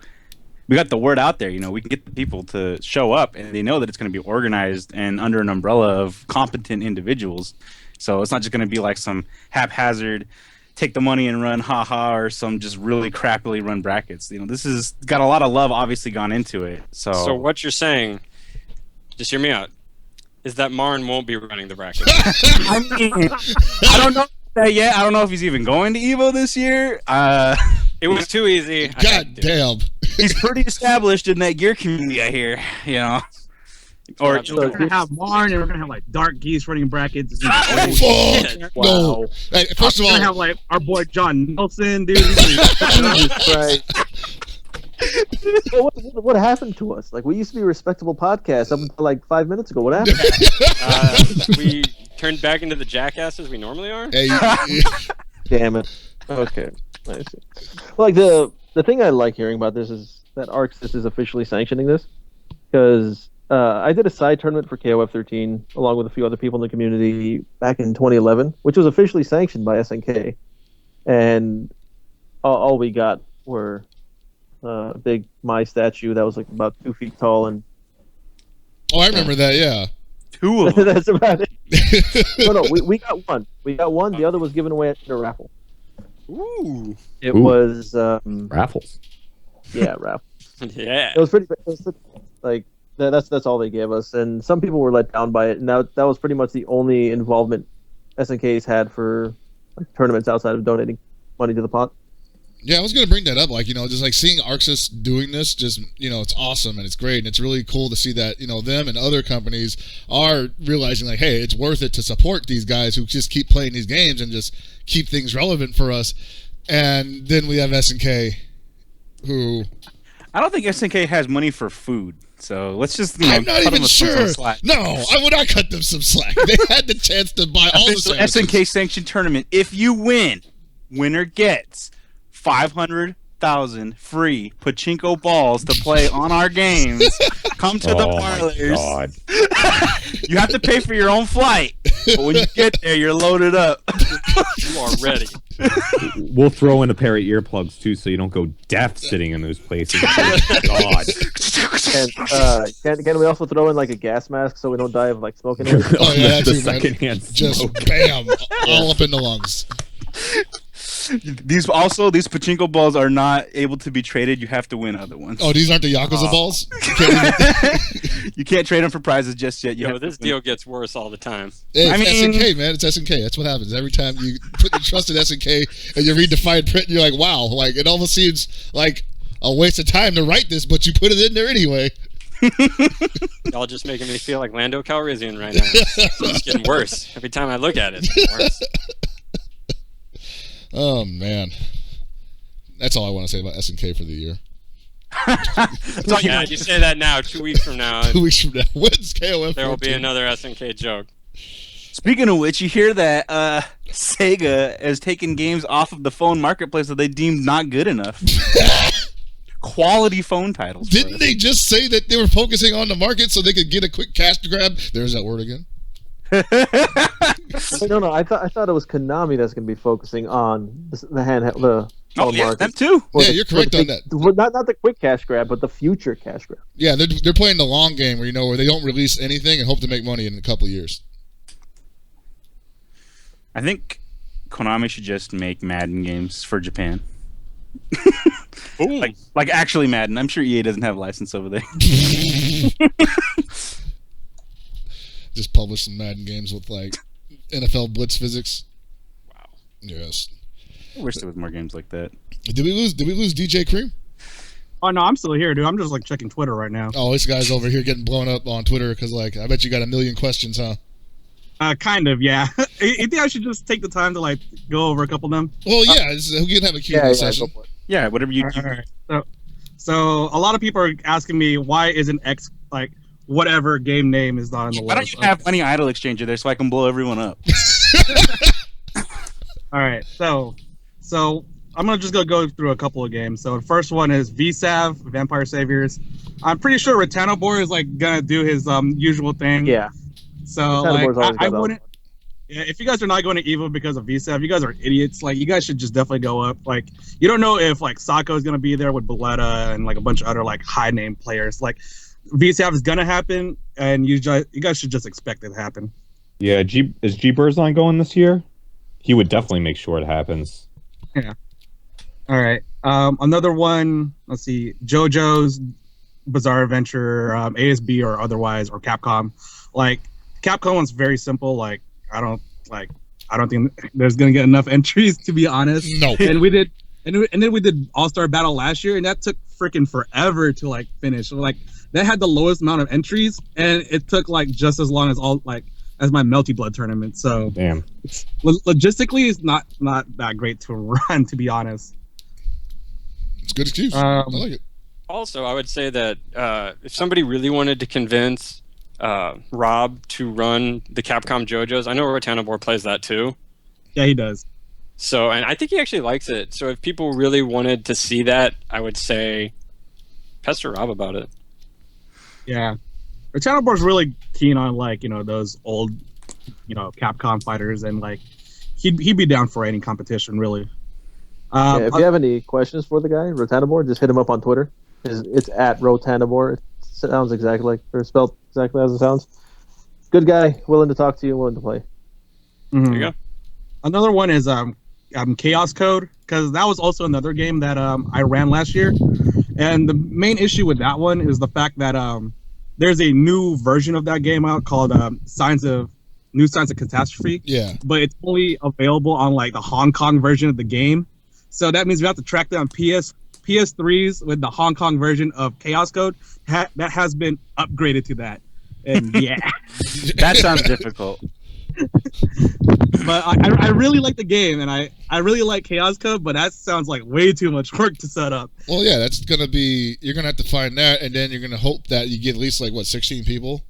we got the word out there. We can get the people to show up, and they know that it's going to be organized and under an umbrella of competent individuals. So it's not just going to be like some haphazard take the money and run haha or some just really crappily run brackets. This has got a lot of love obviously gone into it. So what you're saying, just hear me out, is that Marn won't be running the brackets. I mean, I don't know that yet. I don't know if he's even going to Evo this year. It was too easy. God damn. He's pretty established in that gear community, I hear. Or we're gonna have Marn, and we're gonna have like Dark Geese running brackets. Fuck! Wow. No. Hey, first of all, we're gonna have like our boy John Nelson, dude. Right. What happened to us? Like, we used to be a respectable podcast up until like 5 minutes ago. What happened? We turned back into the jackasses we normally are. Hey, Damn it. Okay. I see. Well, like the thing I like hearing about this is that ArcSys is officially sanctioning this, because I did a side tournament for KOF 13 along with a few other people in the community back in 2011, which was officially sanctioned by SNK, and all we got were a big Mai statue that was like about 2 feet tall, and I remember that. Yeah. 2 of them. that's about it. No, we got one. We got one. The other was given away at a raffle. Ooh. It was Raffles. yeah, raffle. Yeah. It was pretty like that's all they gave us, and some people were let down by it, and that was pretty much the only involvement SNK's had for like, tournaments outside of donating money to the pot. Yeah, I was gonna bring that up. Like, just like seeing ArcSys doing this, just it's awesome and it's great, and it's really cool to see that them and other companies are realizing like, hey, it's worth it to support these guys who just keep playing these games and just keep things relevant for us. And then we have SNK, who I don't think SNK has money for food. So let's just I'm not even sure. No, I would not cut them some slack. They had the chance to buy all the sandwiches. SNK sanctioned tournament. If you win, winner gets 500,000 free pachinko balls to play on our games. Come to the parlors. God. You have to pay for your own flight, but when you get there, you're loaded up. You are ready. We'll throw in a pair of earplugs too, so you don't go deaf sitting in those places. God. And can we also throw in like a gas mask so we don't die of like smoking it? Oh yeah, the too, secondhand just smoke. bam, all up in the lungs. These pachinko balls are not able to be traded. You have to win other ones. Oh, these aren't the Yakuza balls? You can't trade them for prizes just yet. This deal gets worse all the time. Hey, I mean, SNK, man. It's SNK. That's what happens. Every time you put your trust in SNK and you read the fine print, you're like, wow. Like, it almost seems like a waste of time to write this, but you put it in there anyway. Y'all just making me feel like Lando Calrissian right now. It's getting worse. Every time I look at it, it's worse. Oh, man. That's all I want to say about SNK for the year. So yeah, you say that now. 2 weeks from now, 2 weeks from now, when's KOF? there will be another SNK joke. Speaking of which, you hear that Sega has taken games off of the phone marketplace that they deemed not good enough. Quality phone titles. Didn't they just say that they were focusing on the market so they could get a quick cash grab? There's that word again. No, I thought it was Konami that's going to be focusing on the handheld, the phone market. them too. Yeah, you're correct on that. Not the quick cash grab, but the future cash grab. Yeah, they're playing the long game where they don't release anything and hope to make money in a couple of years. I think Konami should just make Madden games for Japan. like actually Madden. I'm sure EA doesn't have a license over there. Just publish some Madden games with like NFL blitz physics. Wow. Yes. I wish there was more games like that. Did we lose DJ Cream? Oh no, I'm still here, dude. I'm just like checking Twitter right now. Oh, this guy's over here getting blown up on Twitter because like I bet you got a million questions, huh? Kind of, yeah. You think I should just take the time to like go over a couple of them? Well, yeah, we can have a Q&A session. Yeah, whatever you. All right. So a lot of people are asking me why isn't X like whatever game name is not on the list. Why don't you have Money Idol Exchanger there so I can blow everyone up? All right, so I'm gonna just go through a couple of games. So the first one is VSAV, Vampire Saviors. I'm pretty sure Ratanabor is like gonna do his usual thing. Yeah. So like I wouldn't. Yeah, if you guys are not going to EVO because of VSAV, you guys are idiots. Like you guys should just definitely go up. Like you don't know if like Sako is gonna be there with Boletta and like a bunch of other like high name players. Like VSAV is gonna happen, and you guys should just expect it to happen. Yeah, is G Burzline going this year? He would definitely make sure it happens. Yeah. All right. Another one. Let's see. JoJo's Bizarre Adventure, ASB or otherwise, or Capcom. Like Capcom one's very simple. Like I don't think there's gonna get enough entries, to be honest. No. And we did, and then we did All-Star Battle last year, and that took freaking forever to like finish. So, like that had the lowest amount of entries, and it took like just as long as as my Melty Blood tournament. So damn. Logistically, it's not that great to run, to be honest. It's a good excuse. I like it. Also, I would say that if somebody really wanted to convince Rob to run the Capcom JoJo's, I know Ratanabor plays that too. Yeah, he does. So, and I think he actually likes it. So if people really wanted to see that, I would say pester Rob about it. Yeah. Ratanabor is really keen on like, those old, Capcom fighters, and like he'd be down for any competition, really. If you have any questions for the guy, Ratanabor, just hit him up on Twitter. It's at Rotanabor. It sounds exactly like, or spelled exactly as it sounds. Good guy, willing to talk to you, willing to play. Mm-hmm. There you go. Another one is Chaos Code, because that was also another game that I ran last year, and the main issue with that one is the fact that there's a new version of that game out called Signs of Catastrophe. Yeah. But it's only available on like the Hong Kong version of the game. So that means we have to track down PS3s with the Hong Kong version of Chaos Code that has been upgraded to that. And yeah. That sounds difficult. But I really like the game, and I really like Chaos Code, but that sounds like way too much work to set up. Well, yeah, that's going to be, you're going to have to find that, and then you're going to hope that you get at least, 16 people?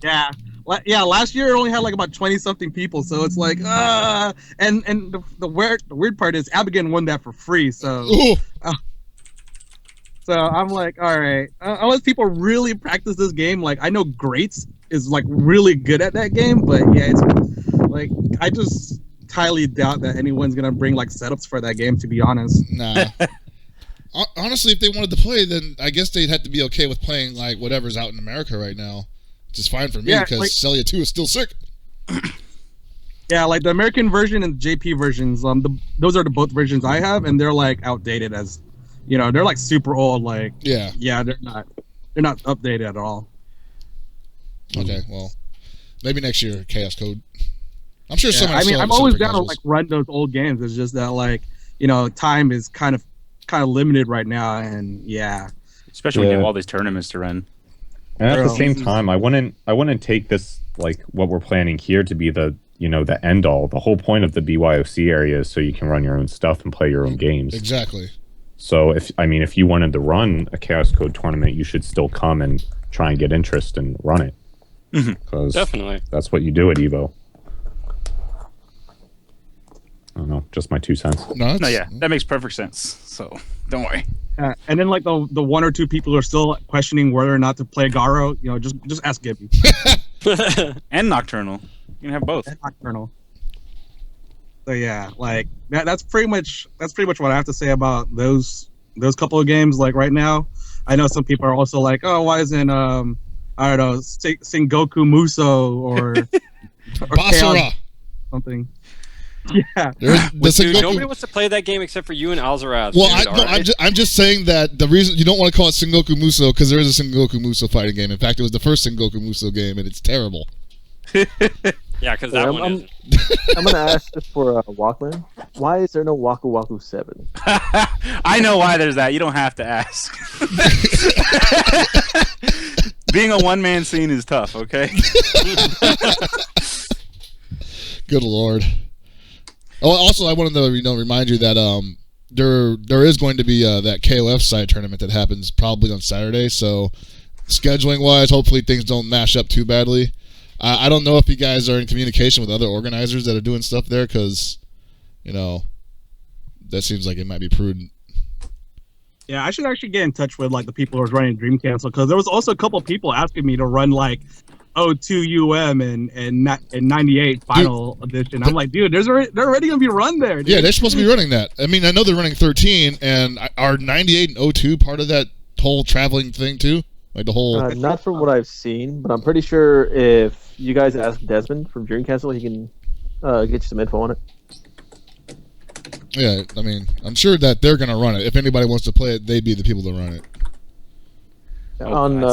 Yeah. Last year it only had like about 20-something people, so it's like, and the weird part is Abigail won that for free, so... So I'm like, all right, unless people really practice this game, like I know Greats is like really good at that game, but yeah, it's like I just highly doubt that anyone's gonna bring like setups for that game, to be honest. Nah. Honestly, if they wanted to play, then I guess they'd have to be okay with playing like whatever's out in America right now, which is fine for me because Celia 2 is still sick. Yeah, like the American version and the JP versions, those are the both versions I have, and they're like outdated as. They're like super old. Like yeah, they're not updated at all. Okay, well, maybe next year, Chaos Code. I'm sure someone. I mean, I'm always down to like run those old games. It's just that like time is kind of limited right now, and yeah, especially when you have all these tournaments to run. And at the same time, I wouldn't take this like what we're planning here to be the the end all. The whole point of the BYOC area is so you can run your own stuff and play your own games. Exactly. So if you wanted to run a Chaos Code tournament, you should still come and try and get interest and run it. Because Definitely. that's what you do at Evo. I don't know, just my 2 cents. No, yeah, that makes perfect sense. So don't worry. And then like the 1 or 2 people who are still questioning whether or not to play Garo, just ask Gibby. And Nocturnal. You can have both. And Nocturnal. So yeah, like that's pretty much what I have to say about those couple of games. Like right now, I know some people are also like, oh, why isn't I don't know, Sengoku Muso or Basara something. Yeah. Dude, nobody wants to play that game except for you and Alzaraz. Well, I'm just saying that the reason you don't want to call it Sengoku Muso because there is a Sengoku Muso fighting game. In fact, it was the first Sengoku Muso game, and it's terrible. Yeah, because that one isn't. I'm gonna ask this for Walkman. Why is there no Waku Waku 7? I know why there's that. You don't have to ask. Being a one-man scene is tough, okay? Good lord. Oh, also, I wanted to remind you that there is going to be that KOF side tournament that happens probably on Saturday. So, scheduling wise, hopefully things don't mash up too badly. I don't know if you guys are in communication with other organizers that are doing stuff there because, that seems like it might be prudent. Yeah, I should actually get in touch with like the people who are running Dream Cancel because there was also a couple of people asking me to run like 02 and 98 final edition. I'm like, dude, they're already gonna be run there. Dude. Yeah, they're supposed to be running that. I mean, I know they're running 13, and are 98 and 02 part of that whole traveling thing too? Like the whole. Not from what I've seen, but I'm pretty sure if you guys ask Desmond from Dream Castle, he can get you some info on it. Yeah, I mean, I'm sure that they're gonna run it. If anybody wants to play it, they'd be the people to run it. On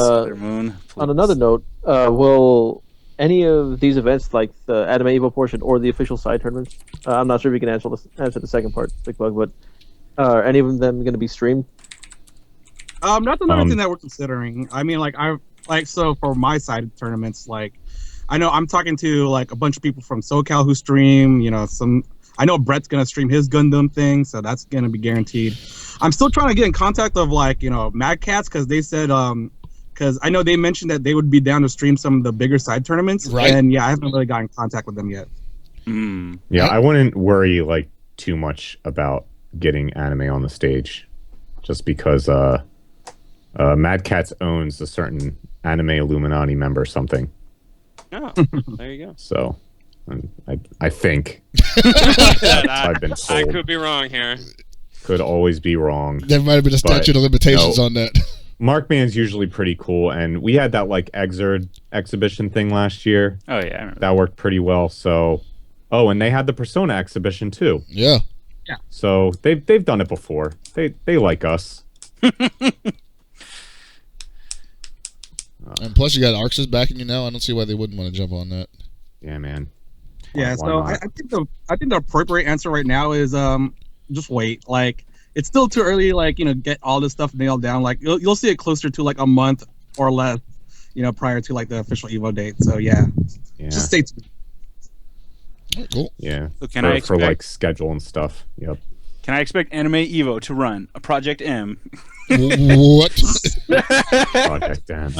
another note, will any of these events, like the AnimEvo portion or the official side tournaments, I'm not sure if you can answer the second part, St1ckbug, but are any of them going to be streamed? That's another thing that we're considering. I mean, so for my side tournaments, like, I know I'm talking to like a bunch of people from SoCal who stream. I know Brett's gonna stream his Gundam thing, so that's gonna be guaranteed. I'm still trying to get in contact of Mad Cats because they said because I know they mentioned that they would be down to stream some of the bigger side tournaments, right? And yeah, I haven't really gotten in contact with them yet. Yeah, I wouldn't worry like too much about getting anime on the stage, just because Mad Cats owns a certain anime Illuminati member or something. Oh, there you go. So, I think I've been told. I could be wrong here. Could always be wrong. There might have been a statute of limitations on that. Markman's usually pretty cool, and we had that like Exerd exhibition thing last year. Oh yeah, I remember that worked pretty well. So, and they had the Persona exhibition too. Yeah. Yeah. So they've done it before. They like us. And plus, you got Arxis backing you now. I don't see why they wouldn't want to jump on that. Yeah, man. Yeah, so I think the appropriate answer right now is just wait. Like, it's still too early. Like, get all this stuff nailed down. Like, you'll see it closer to like a month or less. Prior to like the official Evo date. So yeah. Just stay tuned. Cool. Yeah. So can I for like schedule and stuff? Yep. Can I expect AnimEvo to run a Project M? What? Project M.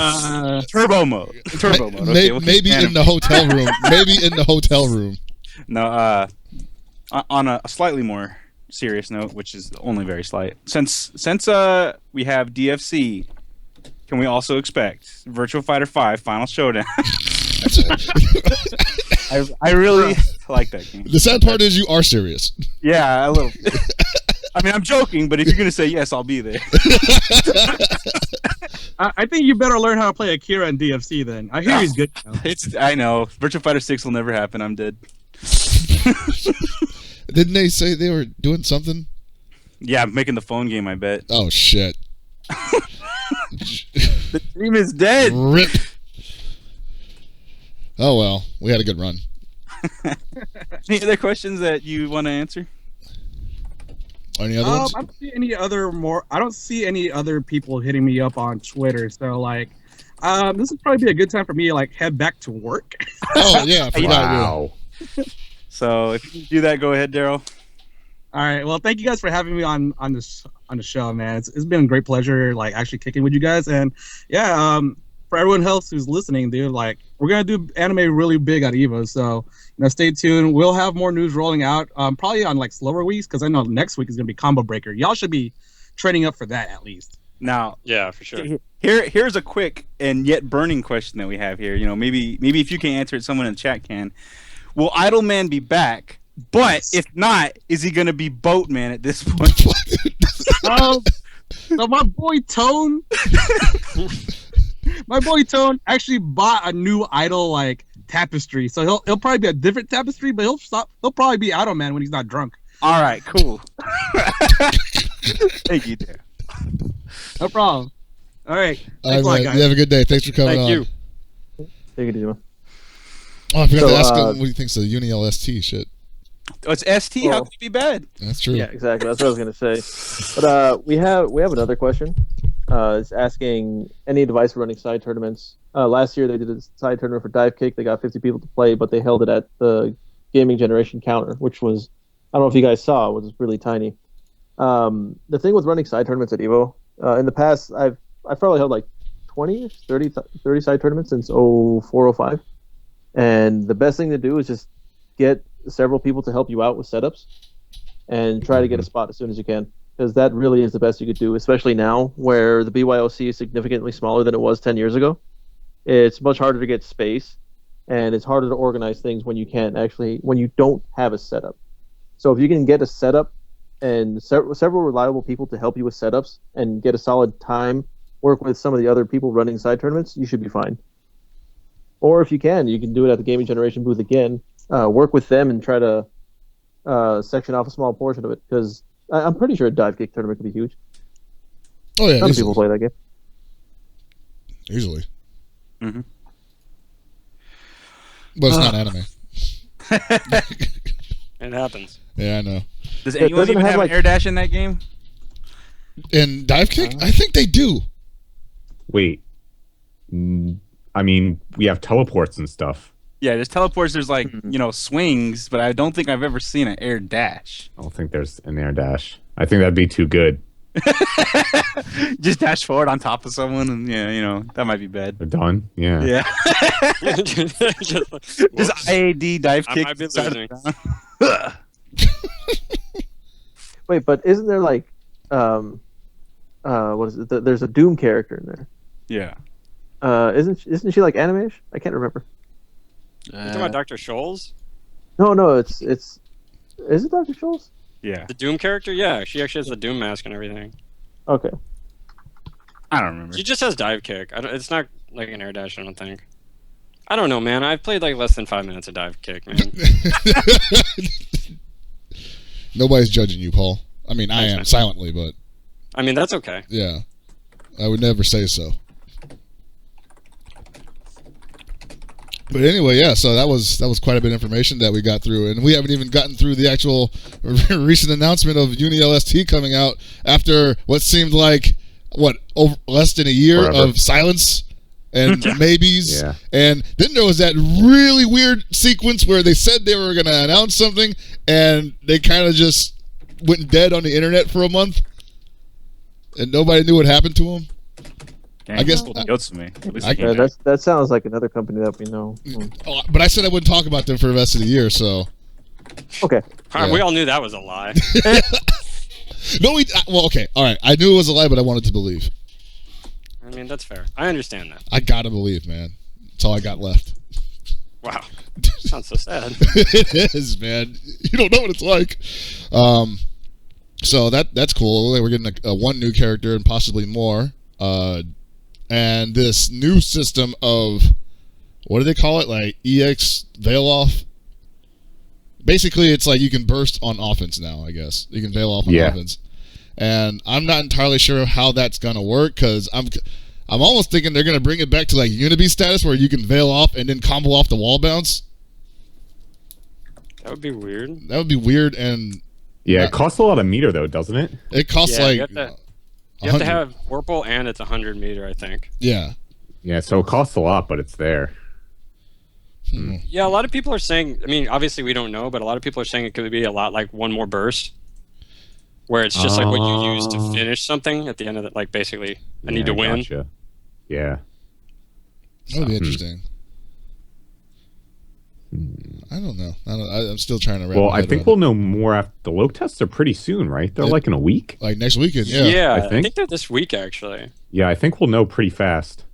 Turbo mode. Turbo mode. Okay, maybe in the hotel room. Maybe in the hotel room. No. On a slightly more serious note, which is only very slight. Since we have DFC, can we also expect Virtua Fighter 5 Final Showdown? I really like that game. The sad part is you are serious. Yeah, a little. I mean, I'm joking, but if you're gonna say yes, I'll be there. I think you better learn how to play Akira in DFC then. I hear he's good now. I know. Virtua Fighter 6 will never happen. I'm dead. Didn't they say they were doing something? Yeah, I'm making the phone game, I bet. Oh, shit. The dream is dead. Rip. Oh, well. We had a good run. Any other questions that you want to answer? Any other ones? I don't see any other people hitting me up on Twitter. So, like, this would probably be a good time for me to, like, head back to work. Oh, yeah. I forgot. Wow. So, if you do that, go ahead, Daryl. All right. Well, thank you guys for having me on this on the show, man. It's been a great pleasure, like actually kicking with you guys. And yeah, for everyone else who's listening, dude, like we're gonna do anime really big at Evo, so stay tuned. We'll have more news rolling out, probably on like slower weeks, because I know next week is gonna be Combo Breaker. Y'all should be training up for that at least. Now, yeah, for sure. Here's a quick and yet burning question that we have here. Maybe if you can answer it, someone in the chat can. Will Idleman be back? But if not, is he gonna be Boatman at this point? So my boy Tone, actually bought a new idol like tapestry. So he'll probably be a different tapestry, but he'll probably be Idleman when he's not drunk. All right, cool. Thank you, dear. No problem. All right. All right, man. You have a good day. Thanks for coming on. Thank you. Take it easy, man. Oh, I forgot to ask him what he thinks of the Uni LST shit. Oh, it's ST. How could it be bad? That's true. Yeah, exactly. That's what I was gonna say. But we have another question. It's asking any advice for running side tournaments. Last year they did a side tournament for Dive Kick. They got 50 people to play, but they held it at the Gaming Generation counter, which was, I don't know if you guys saw, was really tiny. The thing with running side tournaments at Evo, in the past, I've probably held like 20, 30 side tournaments since 04, 05. And the best thing to do is just get several people to help you out with setups and try to get a spot as soon as you can, because that really is the best you could do, especially now where the BYOC is significantly smaller than it was 10 years ago. It's much harder to get space, and it's harder to organize things when you don't have a setup. So if you can get a setup and several reliable people to help you with setups and get a solid time, work with some of the other people running side tournaments, you should be fine. Or if you can do it at the Gaming Generation booth again, work with them and try to section off a small portion of it, because I'm pretty sure a Dive Kick tournament could be huge. Oh yeah, some people play that game. Easily. Mm-hmm. But it's not anime. It happens. Yeah, I know. Does anyone even have an air dash in that game? In Dive Kick? I think they do. Wait. I mean, we have teleports and stuff. Yeah, there's teleports, there's like, swings, but I don't think I've ever seen an air dash. I don't think there's an air dash. I think that'd be too good. Just dash forward on top of someone, and that might be bad. They're done? Yeah. Yeah. Just IAD dive kick. I might be losing. Wait, but isn't there like, what is it? There's a Doom character in there. Yeah. Isn't she like anime-ish? I can't remember. You talking about Dr. Scholes? No, is it Dr. Scholes? Yeah. The Doom character? Yeah, she actually has the Doom mask and everything. Okay. I don't remember. She just has dive kick. It's not like an air dash, I don't think. I don't know, man. I've played like less than 5 minutes of dive kick, man. Nobody's judging you, Paul. I mean, I am man. silently, but I mean, that's okay. yeah, I would never say so. But anyway, yeah. So that was quite a bit of information that we got through, and we haven't even gotten through the actual recent announcement of Uni LST coming out after what seemed like less than a year of silence and maybes. Yeah. And then there was that really weird sequence where they said they were going to announce something, and they kind of just went dead on the internet for a month, and nobody knew what happened to them. I guess to me. That sounds like another company that we know. But I said I wouldn't talk about them for the rest of the year, so. Okay. Yeah. We all knew that was a lie. No, okay, all right. I knew it was a lie, but I wanted to believe. I mean, that's fair. I understand that. I gotta believe, man. That's all I got left. Wow. Sounds so sad. It is, man. You don't know what it's like. So that's cool. We're getting one new character and possibly more. And this new system of, what do they call it? Like EX veil off. Basically, it's like you can burst on offense now, I guess. You can veil off on offense. And I'm not entirely sure how that's going to work, because I'm almost thinking they're going to bring it back to like Unibeat status where you can veil off and then combo off the wall bounce. That would be weird. That would be weird. And yeah, it costs a lot of meter though, doesn't it? It costs you have to have Whirlpool, and it's 100 meter, I think. Yeah. Yeah, so it costs a lot, but it's there. Yeah, a lot of people are saying, I mean, obviously we don't know, but a lot of people are saying it could be a lot like one more burst. where it's just like what you use to finish something at the end of it. Like basically, I need to win. Gotcha. Yeah. That would be interesting. I don't know. I'm still trying to wrap Well, my I head think around we'll know more after the load tests are pretty soon, right? They're like in a week. like next weekend. Yeah. Yeah, I think. they're this week actually. Yeah, I think we'll know pretty fast.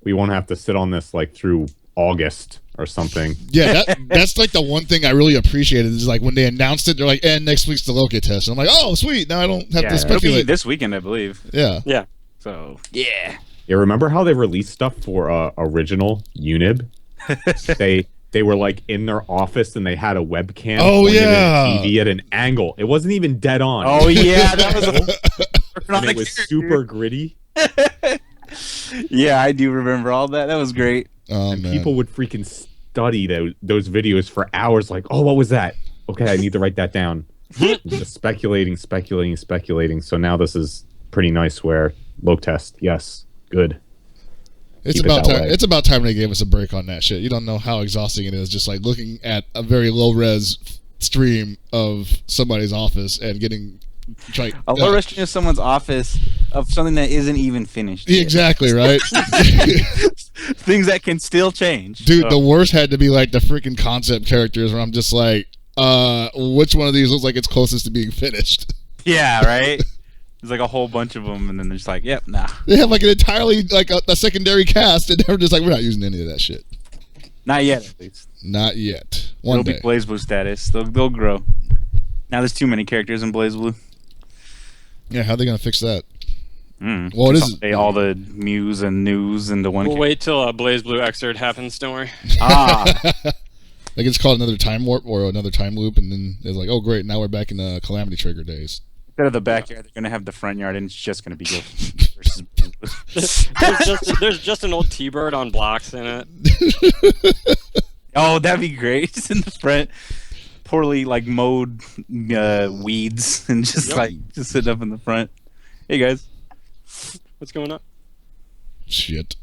We won't have to sit on this like through August or something. Yeah, that's like the one thing I really appreciated is like when they announced it, they're like, and next week's the locate test. And I'm like, oh, sweet. Now I don't have to It'll be speculate. this weekend, I believe. Yeah. Yeah. So yeah. Yeah, remember how they released stuff for original Unib? They were like in their office and they had a webcam. Oh, pointed yeah. at a TV at an angle. It wasn't even dead on. Oh yeah, that was. And it was super gritty. Yeah, I do remember all that. That was great. Oh, And man. people would freaking study those videos for hours. Like, oh, what was that? Okay, I need to write that down. Just speculating. So now this is pretty nice. Where low test, yes, good. It's Keep it about that time. way. It's about time they gave us a break on that shit. You don't know how exhausting it is just like looking at a very low res stream of somebody's office and getting like A low restroom of someone's office of something that isn't even finished. Yeah, exactly, right? Things that can still change. Dude, the worst had to be like the freaking concept characters where I'm just like, which one of these looks like it's closest to being finished? Yeah, right? There's like a whole bunch of them, and then they're just like, yep, nah. They have like an entirely like a secondary cast, and they're just like, we're not using any of that shit. Not yet, at least. Not yet. One It'll day. be BlazBlue status. They'll grow. Now there's too many characters in BlazBlue. Yeah, how are they gonna fix that? Mm. Well, it is. All the Mews and News into one. We'll wait till BlazBlue Xrd happens. Don't worry. Like it's called another time warp or another time loop, and then it's like, oh great, now we're back in the Calamity Trigger days. Instead of the backyard, they're gonna have the front yard, and it's just gonna be good. there's just an old T-bird on blocks in it. Oh, that'd be great. Just in the front, poorly like mowed weeds, and just just sitting up in the front. Hey guys, What's going on? Shit.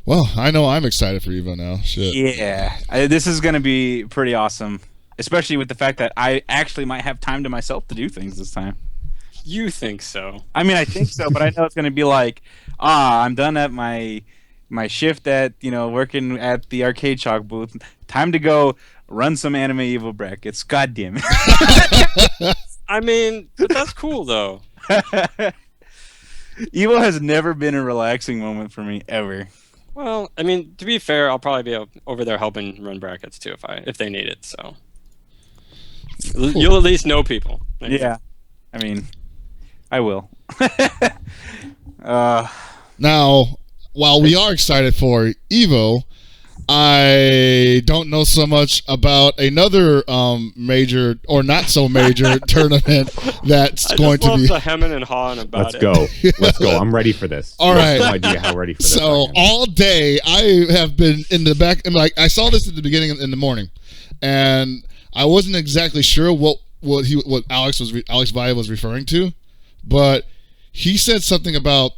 Well, I know I'm excited for Evo now. Shit. yeah, this is gonna be pretty awesome, especially with the fact that I actually might have time to myself to do things this time. You think so? I mean, I think so, but I know it's gonna be like, I'm done at my shift at working at the arcade chalk booth. Time to go run some AnimEvo brackets. God damn it! I mean, but that's cool though. Evo has never been a relaxing moment for me ever. Well, I mean, to be fair, I'll probably be over there helping run brackets too if they need it. So you'll at least know people. Yeah, I mean, I will. Now, while we are excited for Evo, I don't know so much about another major or not so major tournament that's going to be. the hemming and hawing about Let's go. I'm ready for this. All You have right. no idea how ready for this. So I am. all day I have been in the back, and like I saw this at the beginning in the morning, and I wasn't exactly sure what Alex Vaya was referring to, but he said something about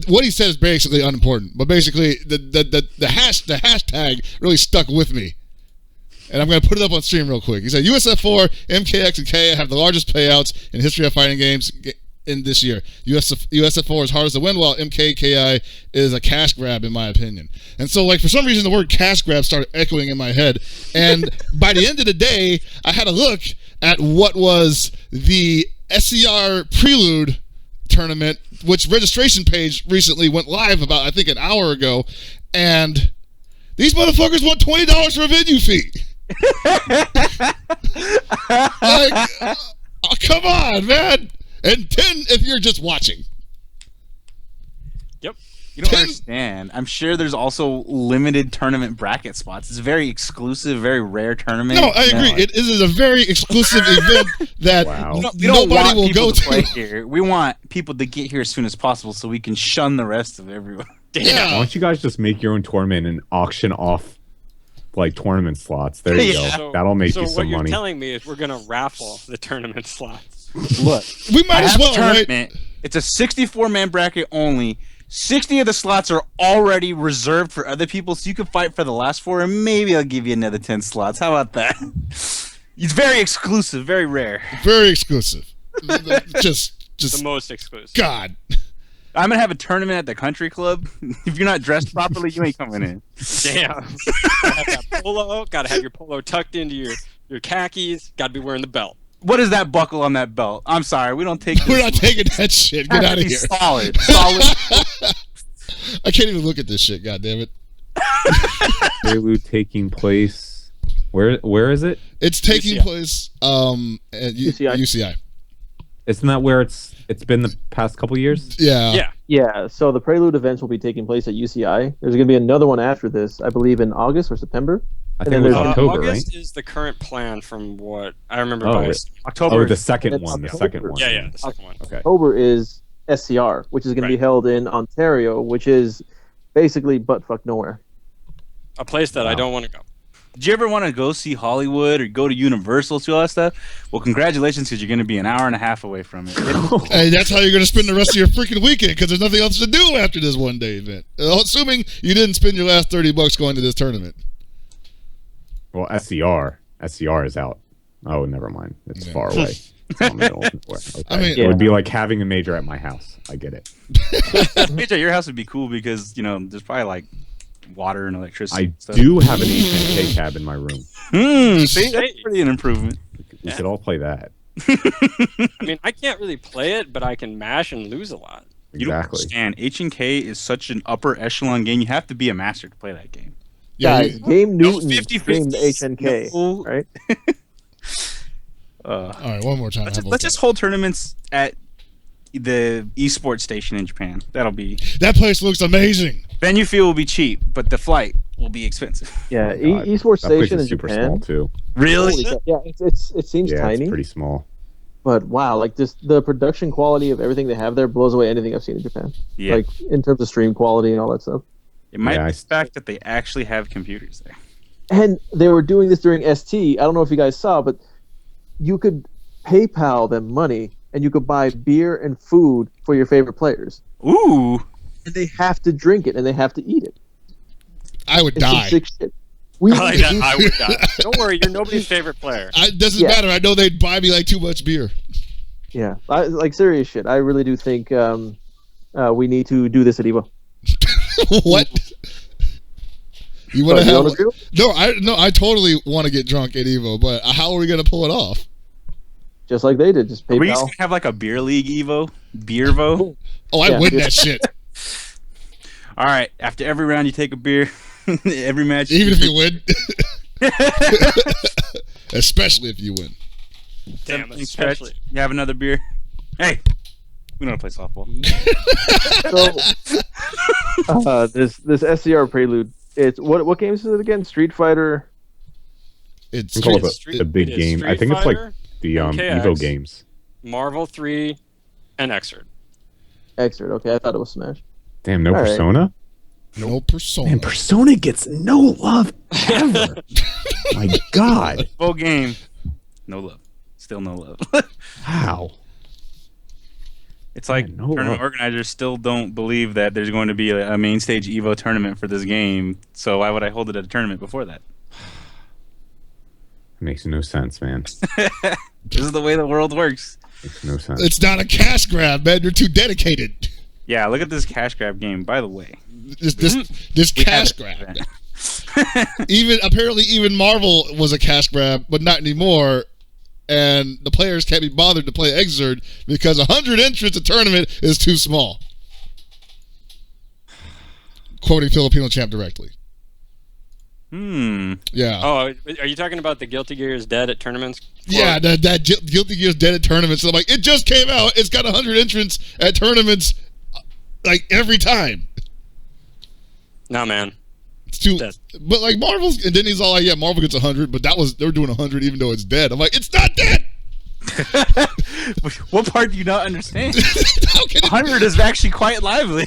what he said is basically unimportant, but basically the hashtag really stuck with me. And I'm going to put it up on stream real quick. He said, USF4, MKX, and KA have the largest payouts in history of fighting games in this year. USF4 is hardest to win, while MKKI is a cash grab, in my opinion. And so, like, for some reason, the word cash grab started echoing in my head. And by the end of the day, I had a look at what was the SCR Prelude tournament, which registration page recently went live about, I think, an hour ago. And these motherfuckers want $20 for a venue fee. Like, oh, come on, man. And 10 if you're just watching. Yep. You don't understand. I'm sure there's also limited tournament bracket spots. It's a very exclusive, very rare tournament. No, I agree. It is a very exclusive event that We don't nobody want will people go to play to. here. We want people to get here as soon as possible so we can shun the rest of everyone. Yeah. Why don't you guys just make your own tournament and auction off like tournament slots? There you Yeah. go. That'll make you So what some you're money. telling me is we're gonna raffle the tournament slots. Look, We might as well, right? tournament. It's a 64-man bracket only. 60 of the slots are already reserved for other people, so you can fight for the last 4, and maybe I'll give you another 10 slots. How about that? It's very exclusive, very rare. Very exclusive. just The most exclusive. God. I'm gonna have a tournament at the country club. If you're not dressed properly, you ain't coming in. Damn. Gotta have that polo. Gotta have your polo tucked into your khakis. Gotta be wearing the belt. What is that buckle on that belt? I'm sorry, we don't take. This. We're not taking that shit. Get out of here. Solid. I can't even look at this shit. God damn it. Prelude taking place. Where is it? It's taking UCI. place at UCI. Isn't that where it's been the past couple years? Yeah. Yeah. Yeah, so the Prelude events will be taking place at UCI. There's going to be another one after this, I believe, in August or September. I And think it then was there's October, August right? is the current plan from what I remember. Oh, by wait. October. Oh, the second It's one. The October. second one. Yeah, the second one. Okay. October is SCR, which is going to be Right. held in Ontario, which is basically buttfuck nowhere. A place that I Wow. don't want to go. Did you ever want to go see Hollywood or go to Universal, see all that stuff? Well, congratulations, because you're going to be an hour and a half away from it. Hey, that's how you're going to spend the rest of your freaking weekend because there's nothing else to do after this one day event. Assuming you didn't spend your last $30 going to this tournament. Well, SCR is out. Oh, never mind. It's far away. It's in the middle of nowhere. Okay. I mean- it would be like having a major at my house. I get it. Major, your house would be cool because, there's probably like water and electricity. I and stuff. do have an HNK cab in my room. See, that's pretty an improvement. We should all play that. I mean, I can't really play it, but I can mash and lose a lot. You don't Exactly. understand. H&K is such an upper echelon game. You have to be a master to play that game. Yeah, Guys, Game Newton 50-50. gamed HNK, No. right? all right, one more time. Let's just hold tournaments at the esports station in Japan. That'll be That place looks amazing. venue fee will be cheap, but the flight will be expensive. Yeah, God, esports That place station in is super Japan. small too. Really? Holy crap. Yeah, it seems Yeah, tiny, it's pretty small. but wow, like the production quality of everything they have there blows away anything I've seen in Japan. Yeah. Like in terms of stream quality and all that stuff. It might Yeah, be the fact that they actually have computers there. And they were doing this during ST. I don't know if you guys saw, but you could PayPal them money and you could buy beer and food for your favorite players. Ooh. And they have to drink it and they have to eat it. I would It's some die. sick shit. We I would die. Don't worry, you're nobody's favorite player. It doesn't Yeah. matter. I know they'd buy me like too much beer. Yeah, like serious shit. I really do think we need to do this at EVO. What? You want to Sorry, you have? wanna do? No, I totally want to get drunk at Evo, but how are we gonna pull it off? Just like they did, just Are we just PayPal. gonna have like a beer league Evo? Beervo? Oh, I Yeah. win that shit. All right. After every round, you take a beer. Every match. Even if you win. Especially if you win. Damn, Something stretch, especially. you have another beer. Hey, we know how to play softball. So, this SCR Prelude. It's what games is it again? Street Fighter. It's We call it Street- a big it is game. I Street think it's like Fighter, the MKX. Evo games. Marvel 3, and Xrd. Xrd. Okay, I thought it was Smash. Damn, no All right. Persona? no persona. Man, Persona gets no love ever. My God. Full game. No love. Still no love. How? It's like Man, no tournament love. organizers still don't believe that there's going to be a main stage Evo tournament for this game. So why would I hold it at a tournament before that? Makes no sense, man. This is the way the world works. Makes no sense. It's not a cash grab, man. You're too dedicated. Yeah, look at this cash grab game. By the way, This we cash have grab. it. Apparently even Marvel was a cash grab, but not anymore. And the players can't be bothered to play Xrd because 100 entrants a tournament is too small. Quoting Filipino champ directly. Yeah. Oh, are you talking about the Guilty Gear is dead at tournaments? Yeah, that Guilty Gear's dead at tournaments. So I'm like, it just came out. It's got 100 entrants at tournaments, like every time. No, man. It's too. Dead. But like Marvel's, and then he's all like, yeah, Marvel gets 100, but they're doing 100 even though it's dead. I'm like, it's not dead. What part do you not understand? How can it, 100 is actually quite lively.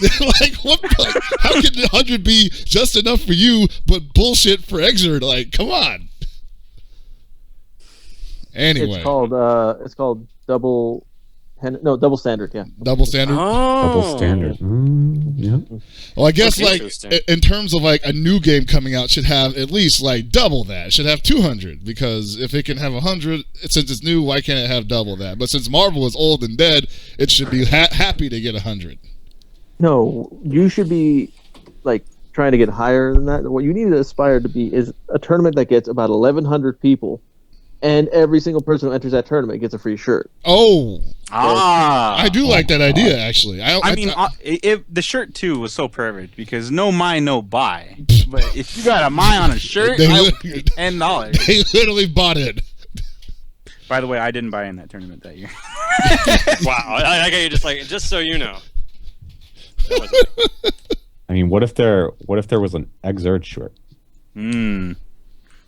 how can 100 be just enough for you, but bullshit for Xrd? Like, come on. Anyway, It's called Double double standard. Yeah. Double standard. Double standard. Yeah. Well, I guess Okay, like interesting. in terms of like a new game coming out should have at least like double that. It should have 200 because if it can have 100 since it's new, why can't it have double that? But since Marvel is old and dead, it should be happy to get 100. No, you should be like trying to get higher than that. What you need to aspire to be is a tournament that gets about 1,100 people, and every single person who enters that tournament gets a free shirt. Oh, I I do like that idea actually. the shirt too was so perfect because no my, no buy. But if you got a my on a shirt, They I li- would pay $10. they literally bought it. By the way, I didn't buy in that tournament that year. Wow, I got you just so you know. That wasn't- I mean, what if there was an Exert shirt? Well,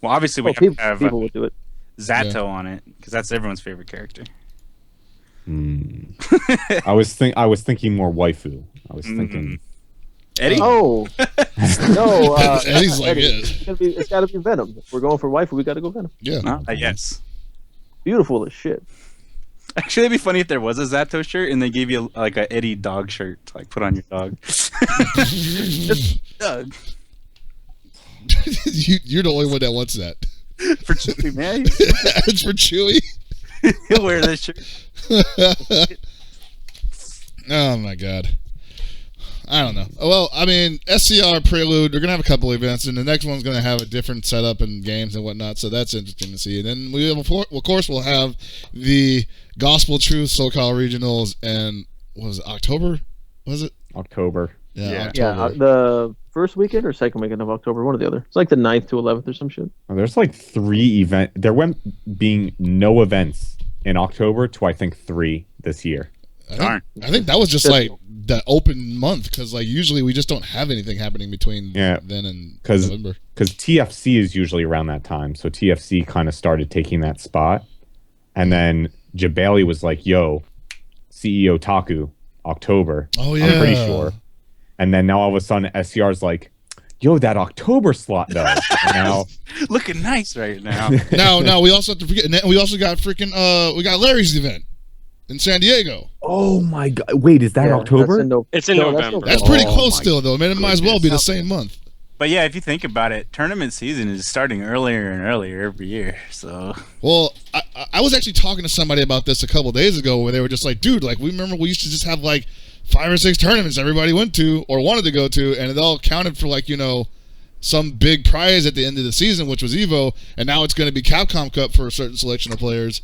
obviously we have People, to have people would do it. Zato on it because that's everyone's favorite character. I was thinking more waifu. I was thinking Eddie? Oh no! Eddie's like, Eddie, yeah. it's got to be Venom. If we're going for waifu, we got to go Venom. Yeah. Yes. Beautiful as shit. Actually, it'd be funny if there was a Zato shirt and they gave you like a Eddie dog shirt to like put on your dog. Just Doug. You're the only one that wants that. For Chewy, man. It's for Chewy. He'll wear this shirt. Oh my god. I don't know. Well, I mean, SCR Prelude, they're going to have a couple events, and the next one's going to have a different setup and games and whatnot, so that's interesting to see. And then we have, of course, we'll have the Gospel Truth SoCal Regionals, and what was it, October? Was it? October. Yeah. Yeah, the first weekend or second weekend of October, one or the other. It's like the 9th to 11th or some shit. There's like 3 events. There went being no events in October to I think 3 this year. Darn. I think that was just like the open month, because like usually we just don't have anything happening between then and November. Because TFC is usually around that time, so TFC kind of started taking that spot, and then Jabali was like, "Yo, CEO Taku, October." Oh yeah, I'm pretty sure. And then now all of a sudden SCR's like, "Yo, that October slot though." And now Looking nice right now. now we also have to forget. We also got freaking we got Larry's event in San Diego. oh my god! Wait, is that October? It's in November. That's pretty Oh close my still, though. Man, it might as well be the same month. But yeah, if you think about it, tournament season is starting earlier and earlier every year. So Well, I was actually talking to somebody about this a couple days ago, where they were just like, "Dude, like we remember we used to just have like 5 or 6 tournaments everybody went to or wanted to go to, and it all counted for like some big prize at the end of the season, which was Evo, and now it's going to be Capcom Cup for a certain selection of players."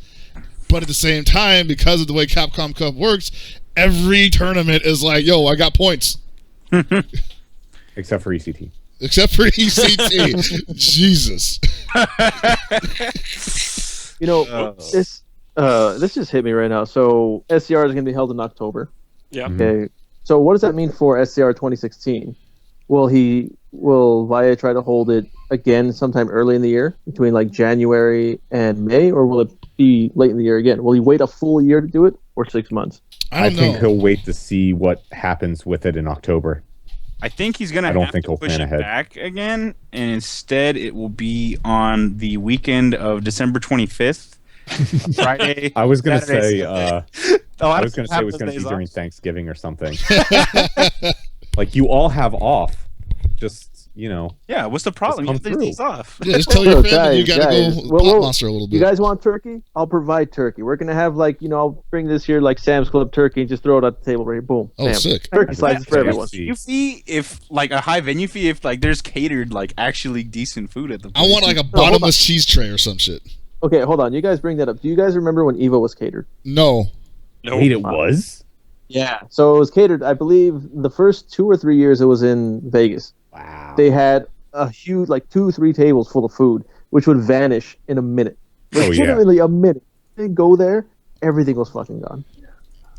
But at the same time, because of the way Capcom Cup works, every tournament is like, "Yo, I got points." Except for ECT. Except for ECT. Jesus. This just hit me right now. So SCR is going to be held in October. Yeah. Okay. So what does that mean for SCR 2016? Will VIA try to hold it again sometime early in the year, between like January and May, or will it be late in the year again? Will he wait a full year to do it, or 6 months? I think he'll wait to see what happens with it in October. I think he's gonna I don't have think to he'll push plan it ahead. back again, and instead it will be on the weekend of December 25th, Friday. I was gonna Saturday, say. Sunday. I was gonna say it was gonna be during Thanksgiving or something. Like you all have off, just Yeah, what's the problem? You Just have come 3 days off. Yeah, just tell your family you gotta guys, go pot monster a little bit. You guys want turkey? I'll provide turkey. We're gonna have I'll bring this here like Sam's Club turkey and just throw it on the table right here. Boom. Oh, Bam. sick. Turkey slices for everyone. You fee if like a high venue fee if like there's catered like actually decent food at the I place. want like a hold on. bottomless cheese tray or some shit. Okay, hold on. You guys bring that up. Do you guys remember when Evo was catered? No. Wait, it was? Yeah. So it was catered, I believe, the first 2 or 3 years it was in Vegas. Wow. They had a huge, 2-3 tables full of food, which would vanish in a minute. Oh, yeah. Legitimately a minute. They go there, everything was fucking gone.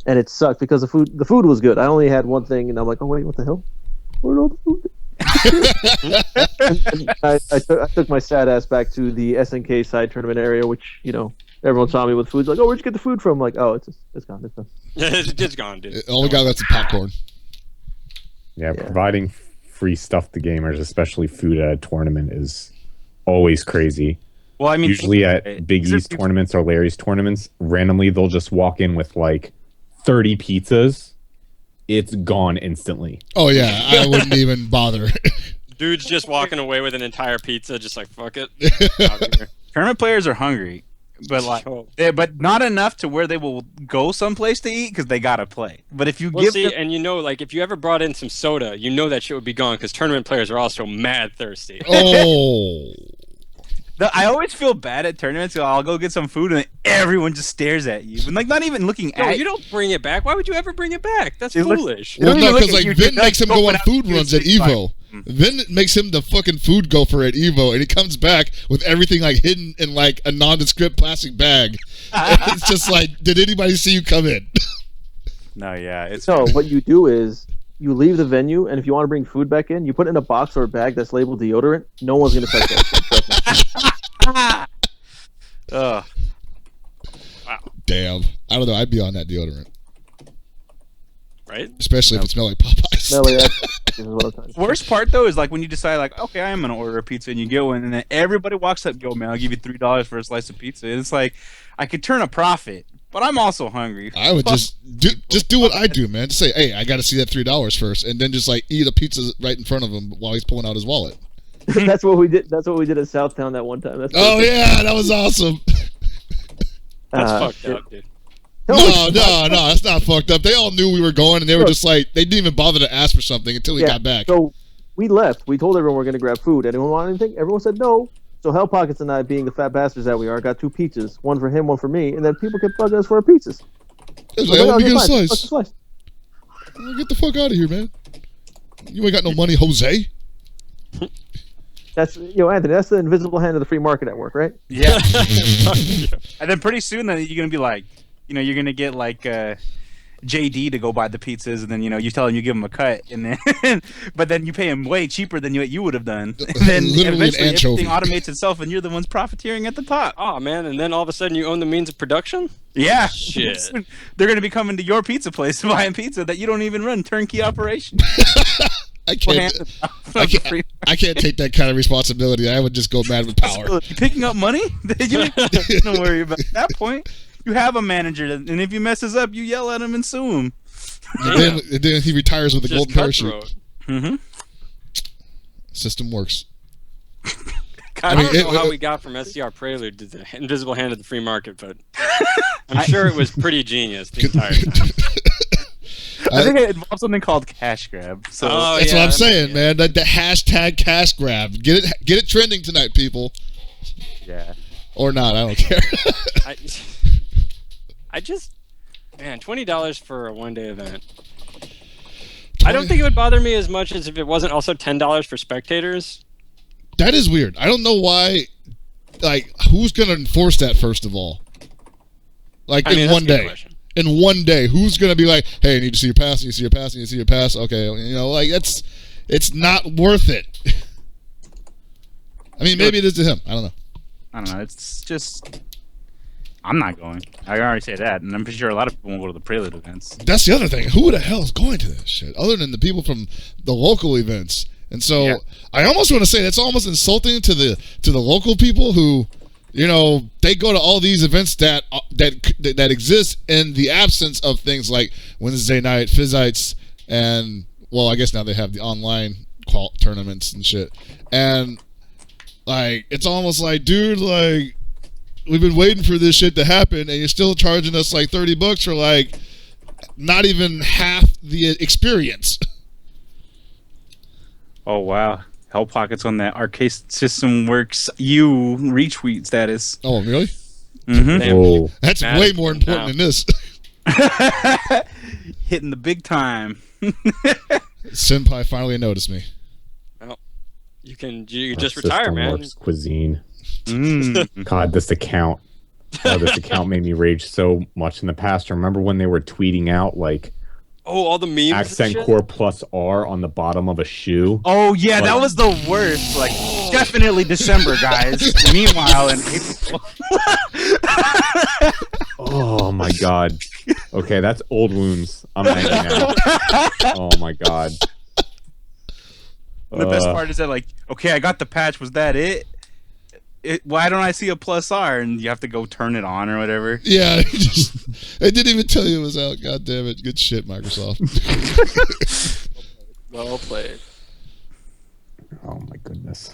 And it sucked because the food was good. I only had one thing, and I'm like, oh wait, what the hell? Where'd all the food? and I took my sad ass back to the SNK side tournament area, which everyone saw me with food. Like, oh, where'd you get the food from? I'm like, oh, it's gone. It's gone. It's gone, dude. All we got left is popcorn. Yeah, providing free stuff to gamers, especially food at a tournament, is always crazy. Well, I mean, usually at Big E's tournaments or Larry's tournaments, randomly they'll just walk in with like 30 pizzas, it's gone instantly. Oh yeah, I wouldn't even bother. Dude's just walking away with an entire pizza, just like fuck it. Tournament players are hungry, but but not enough to where they will go someplace to eat because they gotta play. But if you give them... and like if you ever brought in some soda, that shit would be gone because tournament players are also mad thirsty. Oh. I always feel bad at tournaments. So I'll go get some food and everyone just stares at you, and like not even looking at you. You don't bring it back. Why would you ever bring it back? That's foolish. Well, no, because like Vin makes him go on food runs at Evo. Vin makes him the fucking food gopher at Evo, and he comes back with everything like hidden in like a nondescript plastic bag. It's just like, did anybody see you come in? No, yeah. So what you do is you leave the venue, and if you want to bring food back in, you put it in a box or a bag that's labeled deodorant. No one's gonna touch that. Ugh. Wow. Damn. I don't know. I'd be on that deodorant. Right? Especially if it smells like Popeyes. Worst part though is like when you decide like, okay, I am gonna order a pizza, and you get one, and then everybody walks up, yo man, I'll give you $3 for a slice of pizza. And it's like I could turn a profit, but I'm also hungry. I would just do what I do, man. Just say, hey, I got to see that $3 first, and then just like eat a pizza right in front of him while he's pulling out his wallet. That's what we did. That's what we did at Southtown that one time. Yeah, that was awesome. That's fucked up, dude. No, that's not fucked up. They all knew we were going, and they were just like, they didn't even bother to ask for something until we got back. So we left. We told everyone we're going to grab food. Anyone want anything? Everyone said no. So Hell Pockets and I, being the fat bastards that we are, got 2 pizzas. One for him, one for me. And then people kept bugging us for our pizzas. It was like, let me get a slice. What's a slice? Get the fuck out of here, man. You ain't got no money, Jose. That's Anthony. That's the invisible hand of the free market at work, right? Yeah. And then pretty soon, then you're gonna be like, you're gonna get like JD to go buy the pizzas, and then you tell him you give him a cut, and then but then you pay him way cheaper than you would have done. And then eventually everything automates itself, and you're the ones profiteering at the top. Oh man! And then all of a sudden you own the means of production. Yeah. Shit. They're gonna be coming to your pizza place buying pizza that you don't even run, turnkey operation. I can't take that kind of responsibility. I would just go mad with power. You picking up money? You don't worry about it. At that point. You have a manager, and if he messes up, you yell at him and sue him. And then he retires with a golden parachute. Mm-hmm. System works. I don't know how we got from SDR Prelude to the invisible hand of the free market, but I'm sure it was pretty genius the entire time. I think it involves something called cash grab. So that's what I'm saying, man. The hashtag cash grab. Get it trending tonight, people. Yeah. Or not, I don't care. $20 for a one-day event. I don't think it would bother me as much as if it wasn't also $10 for spectators. That is weird. I don't know why. Like, who's gonna enforce that first of all? Like in one day. In one day, who's gonna be like, "Hey, I need to see your pass. I need to see your pass. I need to see your pass." Okay, like it's not worth it. I mean, maybe it is to him. I don't know. It's just. I'm not going. I already say that, and I'm pretty sure a lot of people won't go to the Prelude events. That's the other thing. Who the hell is going to this shit, other than the people from the local events? And so, I almost want to say that's almost insulting to the local people who, they go to all these events that exist in the absence of things like Wednesday night Fizzites, and I guess now they have the online tournaments and shit. And like, it's almost like, dude, like, we've been waiting for this shit to happen, and you're still charging us like $30 for like not even half the experience. Oh wow, Hell Pockets on that Arcade System Works U retweet status. Oh really? Mm-hmm. Oh. That's way more important than this. Hitting the big time. Senpai finally noticed me. Well, you just retire, man. Cuisine. God, this account. This account made me rage so much in the past. Remember when they were tweeting out like, all the memes. Accent Core plus R on the bottom of a shoe. Oh yeah, that was the worst. Like, definitely December, guys. Meanwhile, in April. Oh my God. Okay, that's old wounds. I'm angry now. Oh my God. The best part is that, like, okay, I got the patch. Was that it? why don't I see a plus R? And you have to go turn it on or whatever. Yeah, I didn't even tell you it was out. God damn it! Good shit, Microsoft. Well played. Oh my goodness.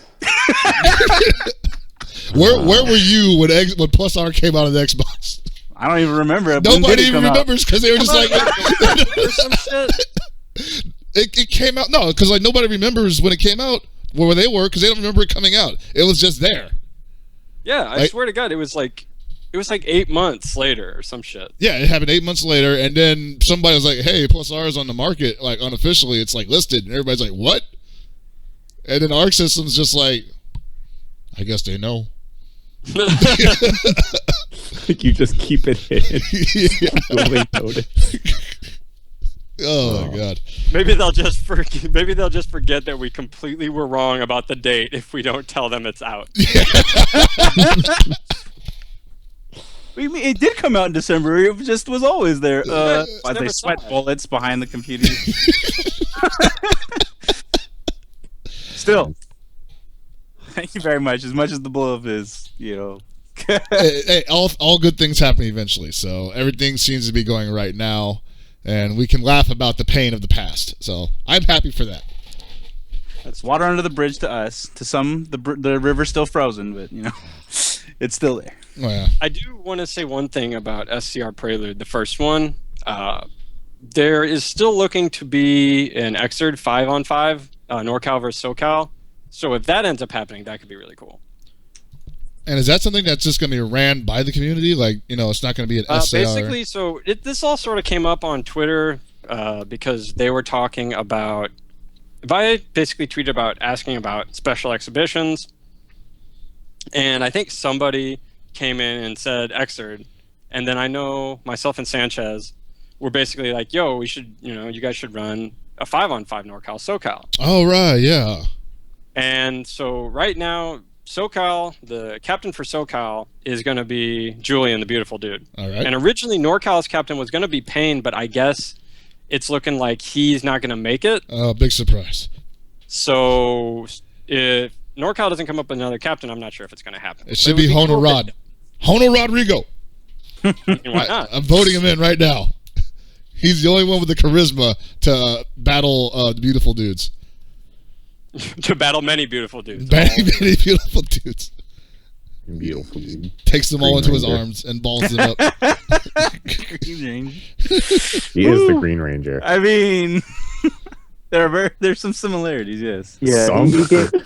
Where were you when Plus R came out on the Xbox? I don't even remember it. Nobody even remembers because they were just like, Some shit. it came out. No, because like nobody remembers when it came out where they were because they don't remember it coming out. It was just there. Yeah, I swear to God, it was like 8 months later or some shit. Yeah, it happened 8 months later, and then somebody was like, "Hey, Plus R is on the market, like unofficially. It's like listed," and everybody's like, "What?" And then Arc System's just like, "I guess they know." You just keep it hidden. Yeah. Nobody noticed. Oh my God. Maybe they'll just forget that we completely were wrong about the date if we don't tell them it's out. It did come out in December. It just was always there. Yeah, As they never sweat saw it. bullets behind the computer. Still, thank you very much. As much as the blow-up is, Hey, all good things happen eventually. So everything seems to be going right now, and we can laugh about the pain of the past. So I'm happy for that. It's water under the bridge to us. To some, the river's still frozen, but it's still there. Oh, yeah. I do want to say one thing about SCR Prelude, the first one. There is still looking to be an Xrd 5-on-5, NorCal versus SoCal. So if that ends up happening, that could be really cool. And is that something that's just going to be ran by the community? Like, it's not going to be an SCR? Basically, so this all sort of came up on Twitter because they were talking about... Vi basically tweeted about asking about special exhibitions. And I think somebody came in and said Xrd. And then I know myself and Sanchez were basically like, yo, we should, you guys should run a 5-on-5 NorCal, SoCal. Oh, right, yeah. And so right now, SoCal, the captain for SoCal is going to be Julian, the beautiful dude. All right. And originally Norcal's captain was going to be Payne, but I guess it's looking like he's not going to make it. Oh, big surprise. So if NorCal doesn't come up with another captain, I'm not sure if it's going to happen. It should be Hono Rod. Hono Rodrigo. Why not? I'm voting him in right now. He's the only one with the charisma to battle the beautiful dudes. To battle many beautiful dudes. Many beautiful dudes. Beautiful dude. Takes them all Green into his Ranger. arms and balls them up. He is the Green Ranger. I mean, there's some similarities, yes. Yeah, Some.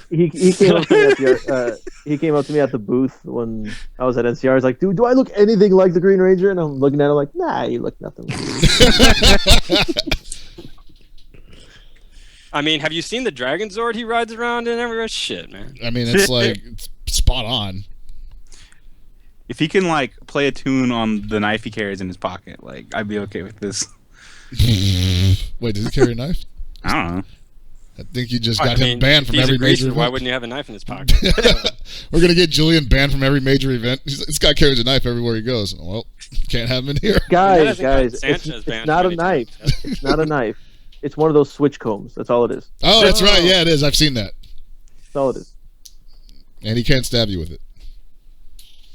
he came up to me at the he came up to me at the booth when I was at NCR. He's like, "Dude, do I look anything like the Green Ranger?" And I'm looking at him like, "Nah, you look nothing like him." I mean, have you seen the Dragon Zord he rides around in everywhere? Shit, man. I mean, it's like it's spot on. If he can play a tune on the knife he carries in his pocket, I'd be okay with this. Wait, does he carry a knife? I don't know. I think you just got him banned from he's every a greaser, major why event. wouldn't you have a knife in his pocket? We're going to get Julian banned from every major event. This guy carries a knife everywhere he goes. Well, can't have him in here. Guys, Sanchez it's banned not a from knife. anything. It's not a knife. It's one of those switch combs. That's all it is. Oh, that's right. Yeah, it is. I've seen that. That's all it is. And he can't stab you with it.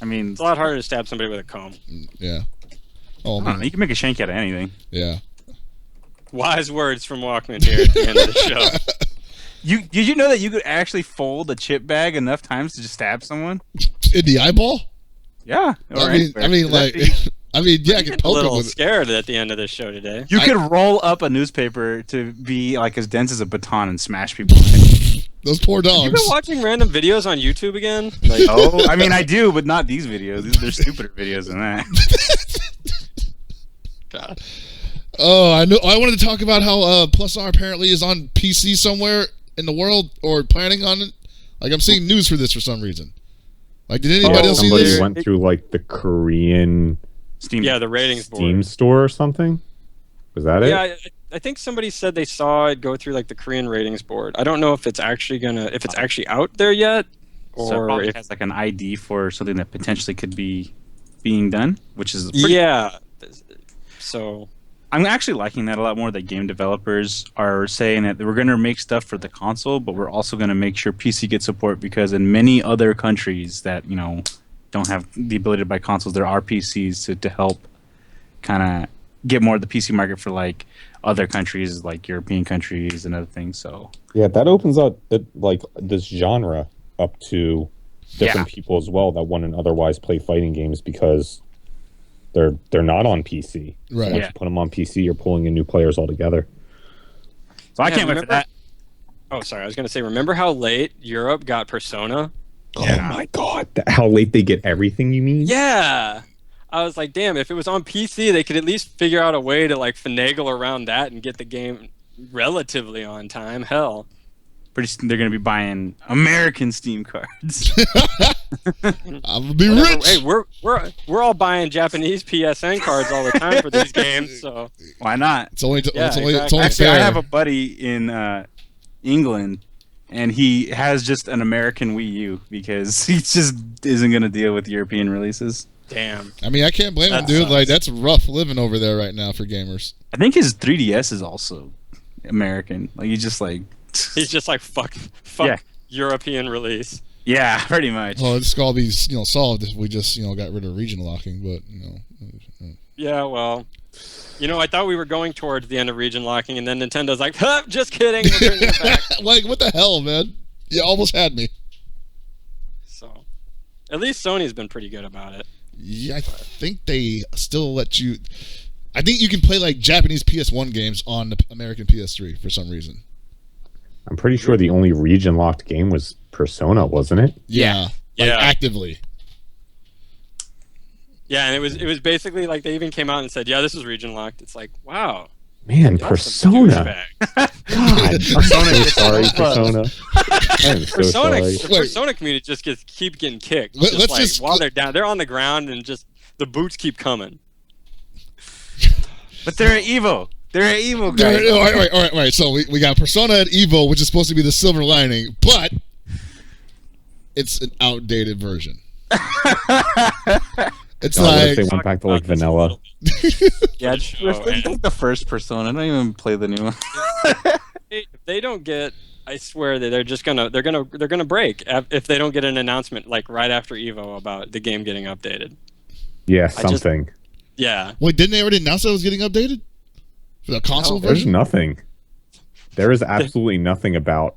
I mean, It's a lot harder to stab somebody with a comb. Yeah. Oh, I don't know. man. You can make a shank out of anything. Yeah. Wise words from Walkman here at the end of the show. Did you know that you could actually fold a chip bag enough times to just stab someone? In the eyeball? Yeah. I mean, yeah, I can I'm a poke him little with it. scared at the end of this show today. you could roll up a newspaper to be as dense as a baton and smash people. Those poor You've been dogs. watching random videos on YouTube again? Oh, I mean, I do, but not these videos. There's stupider videos than that. God. Oh, I know. I wanted to talk about how Plus R apparently is on PC somewhere in the world or planning on it. I'm seeing news for this for some reason. Did anybody else see Somebody this? went through the Korean Steam. Yeah, the ratings board. Steam store or something. Was that it? Yeah, I think somebody said they saw it go through the Korean ratings board. I don't know if it's actually out there yet, So it or probably if has an ID for something that potentially could be being done, which is yeah. So I'm actually liking that a lot more. That game developers are saying that we're going to make stuff for the console, but we're also going to make sure PC gets support, because in many other countries that don't have the ability to buy consoles, there are PCs to help kind of get more of the PC market for like other countries, like European countries and other things. So yeah, that opens up like this genre up to different people as well that wouldn't otherwise play fighting games because they're not on PC. Right. Once you put them on PC, you're pulling in new players altogether. So I can't wait for that. Oh, sorry. I was going to say, remember how late Europe got Persona? Oh my god. How late they get everything, you mean? Yeah. I was like, damn, if it was on PC, they could at least figure out a way to like finagle around that and get the game relatively on time. Hell. Pretty soon they're going to be buying American Steam cards. I'm gonna be rich. Hey, we're all buying Japanese PSN cards all the time for these games, so Why not? It's only exactly. fair. I have a buddy in England, and he has just an American Wii U because he just isn't going to deal with European releases. damn. I mean, I can't blame him, That dude. sucks. Like, that's rough living over there right now for gamers. I think his 3DS is also American. Like he's just like fuck Yeah. European release. yeah, pretty much. Well, this could all be solved if we just got rid of region locking, but Yeah, well, I thought we were going towards the end of region locking, and then Nintendo's like, huh, just kidding, we're bringing it back. like, what the hell, man? You almost had me. So, at least Sony's been pretty good about it. Yeah, I think they still let you. I think you can play like Japanese PS1 games on the American PS3 for some reason. I'm pretty sure the only region locked game was Persona, wasn't it? Yeah. Like, Yeah. actively. Yeah, and it was basically like they even came out and said, yeah, this is region locked. It's like, wow. Man, y'all some Persona. douchebags. God, I'm so sorry, Persona. I'm so sorry. The Persona community just keep getting kicked. While they're down, they're on the ground and just the boots keep coming. But they're at Evo. They're at Evo, guys. All right. So we got Persona at Evo, which is supposed to be the silver lining, but it's an outdated version. It's What if they like went back to like vanilla? Yeah, it's like the first Persona. I don't even play the new one. If they don't get, I swear that they're gonna break if they don't get an announcement like right after Evo about the game getting updated. Yeah, something. Yeah. wait, didn't they already announce that it was getting updated for the console There's version? nothing. There is absolutely nothing about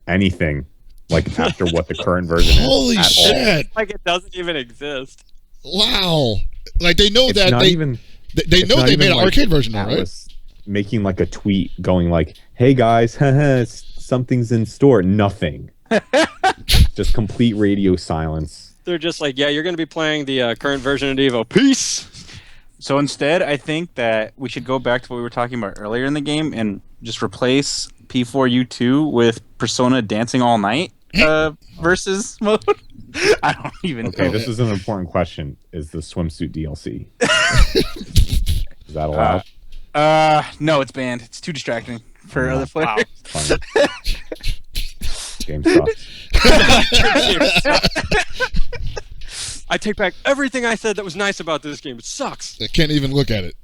anything like after what the current version is. Holy at all. shit! Like it doesn't even exist. Wow! Like they know It's that not they even. they it's know not they even made an like arcade version, though, right? Atlas making like a tweet going like, "Hey guys, something's in store." Nothing. Just complete radio silence. They're just like, yeah, you're gonna be playing the current version of Evo. Peace. So instead, I think that we should go back to what we were talking about earlier in the game and just replace P4U2 with Persona Dancing All Night versus mode. I don't even Okay, know. this is an important question. Is the swimsuit DLC? Is that allowed? No, it's banned. It's too distracting for other players. Fine. Game sucks. I take back everything I said that was nice about this game. It sucks. I can't even look at it.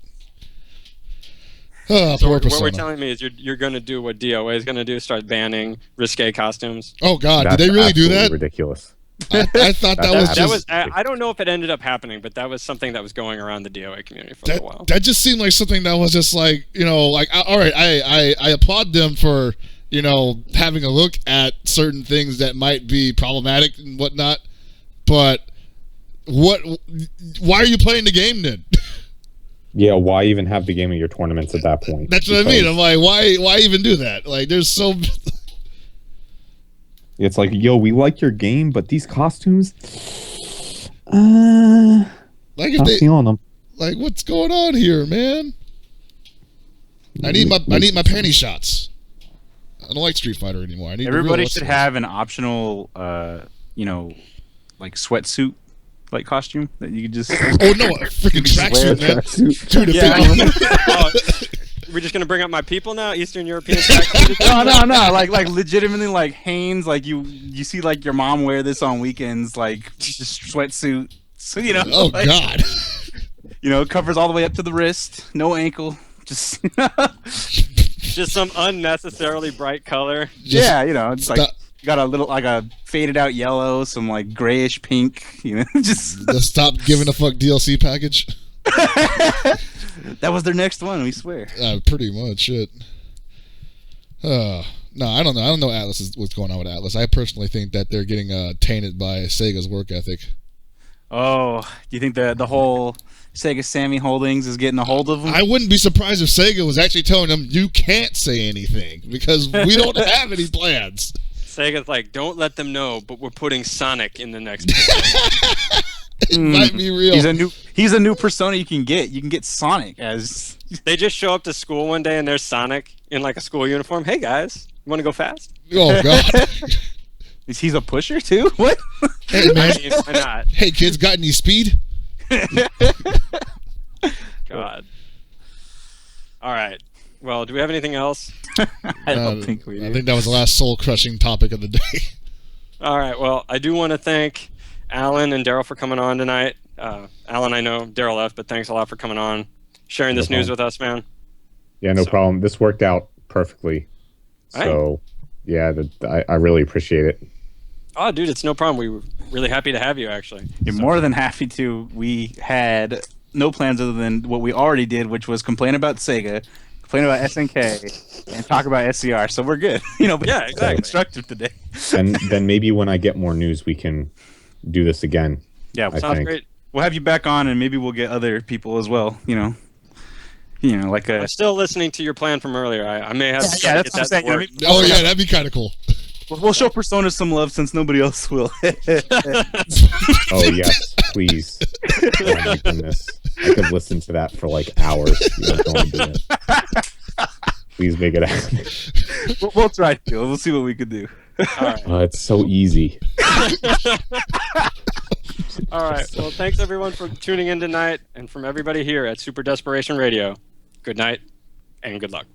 Oh, So poor what Persona. we're telling me is you're going to do what DOA is going to do, start banning risque costumes. Oh God, That's did they really do absolutely that? ridiculous. I thought that That's was That just was I don't know if it ended up happening, but that was something that was going around the DOA community for a while. that just seemed like something that was just like all right, I applaud them for having a look at certain things that might be problematic and whatnot, but why are you playing the game then? Yeah, why even have the game at your tournaments at that point? That's what I mean. I'm like, why even do that? Like, there's so. It's like, yo, we like your game, but these costumes, Like if not they feeling them. like, what's going on here, man? I need my panty shots. I don't like Street Fighter anymore. I need Everybody the should real have an optional, like sweatsuit like costume that you could just. Oh no, a freaking tracksuit, man. Tracksuit. Dude, if Yeah. We're just going to bring up my people now, Eastern European tracksuit. No. Like legitimately, like Hanes. Like you see, like your mom wear this on weekends, like just sweatsuit. So oh like, God. You know, it covers all the way up to the wrist, no ankle, just Just some unnecessarily bright color. yeah, you know, it's like Stop. got a little like a faded out yellow, some like grayish pink, you know, just Just stop giving a fuck DLC package. that was their next one, we swear. Pretty much shit. No, I don't know. I don't know what's going on with Atlas. I personally think that they're getting tainted by Sega's work ethic. Oh, do you think the whole Sega Sammy Holdings is getting a hold of them? I wouldn't be surprised if Sega was actually telling them you can't say anything because we don't have any plans. Sega's like, don't let them know, but we're putting Sonic in the next. It might be real. He's a new persona you can get. You can get Sonic as. They just show up to school one day and there's Sonic in like a school uniform. Hey guys, you want to go fast? Oh god. He's a pusher too. What? Hey man. I mean, why not? Hey kids, got any speed? God. All right. Well, do we have anything else? I don't think we do. I think that was the last soul-crushing topic of the day. All right. Well, I do want to thank Alan and Daryl for coming on tonight. Alan, I know Daryl left, but thanks a lot for coming on, sharing this news with us, man. Yeah, no problem. This worked out perfectly. So, yeah, I really appreciate it. Oh, dude, it's no problem. We were really happy to have you, actually. You're more than happy to. We had no plans other than what we already did, which was complain about Sega, complain about SNK, and talk about SCR. So we're good. You know, but Yeah, exactly. Constructive today. And then maybe when I get more news, we can do this again. Yeah, I Sounds think. great. we'll have you back on, and maybe we'll get other people as well. You know, like a. I'm still listening to your plan from earlier. I may have to Yeah, try to that's get what that I'm to work. saying. Oh yeah, that'd be kind of cool. We'll show Persona some love since nobody else will. Oh yes, please. Oh my goodness, I could listen to that for like hours. You don't want to do it. Please make it happen. We'll try to. We'll see what we can do. All right. It's so easy. All right. Well, thanks everyone for tuning in tonight, and from everybody here at Super Desperation Radio. Good night and good luck.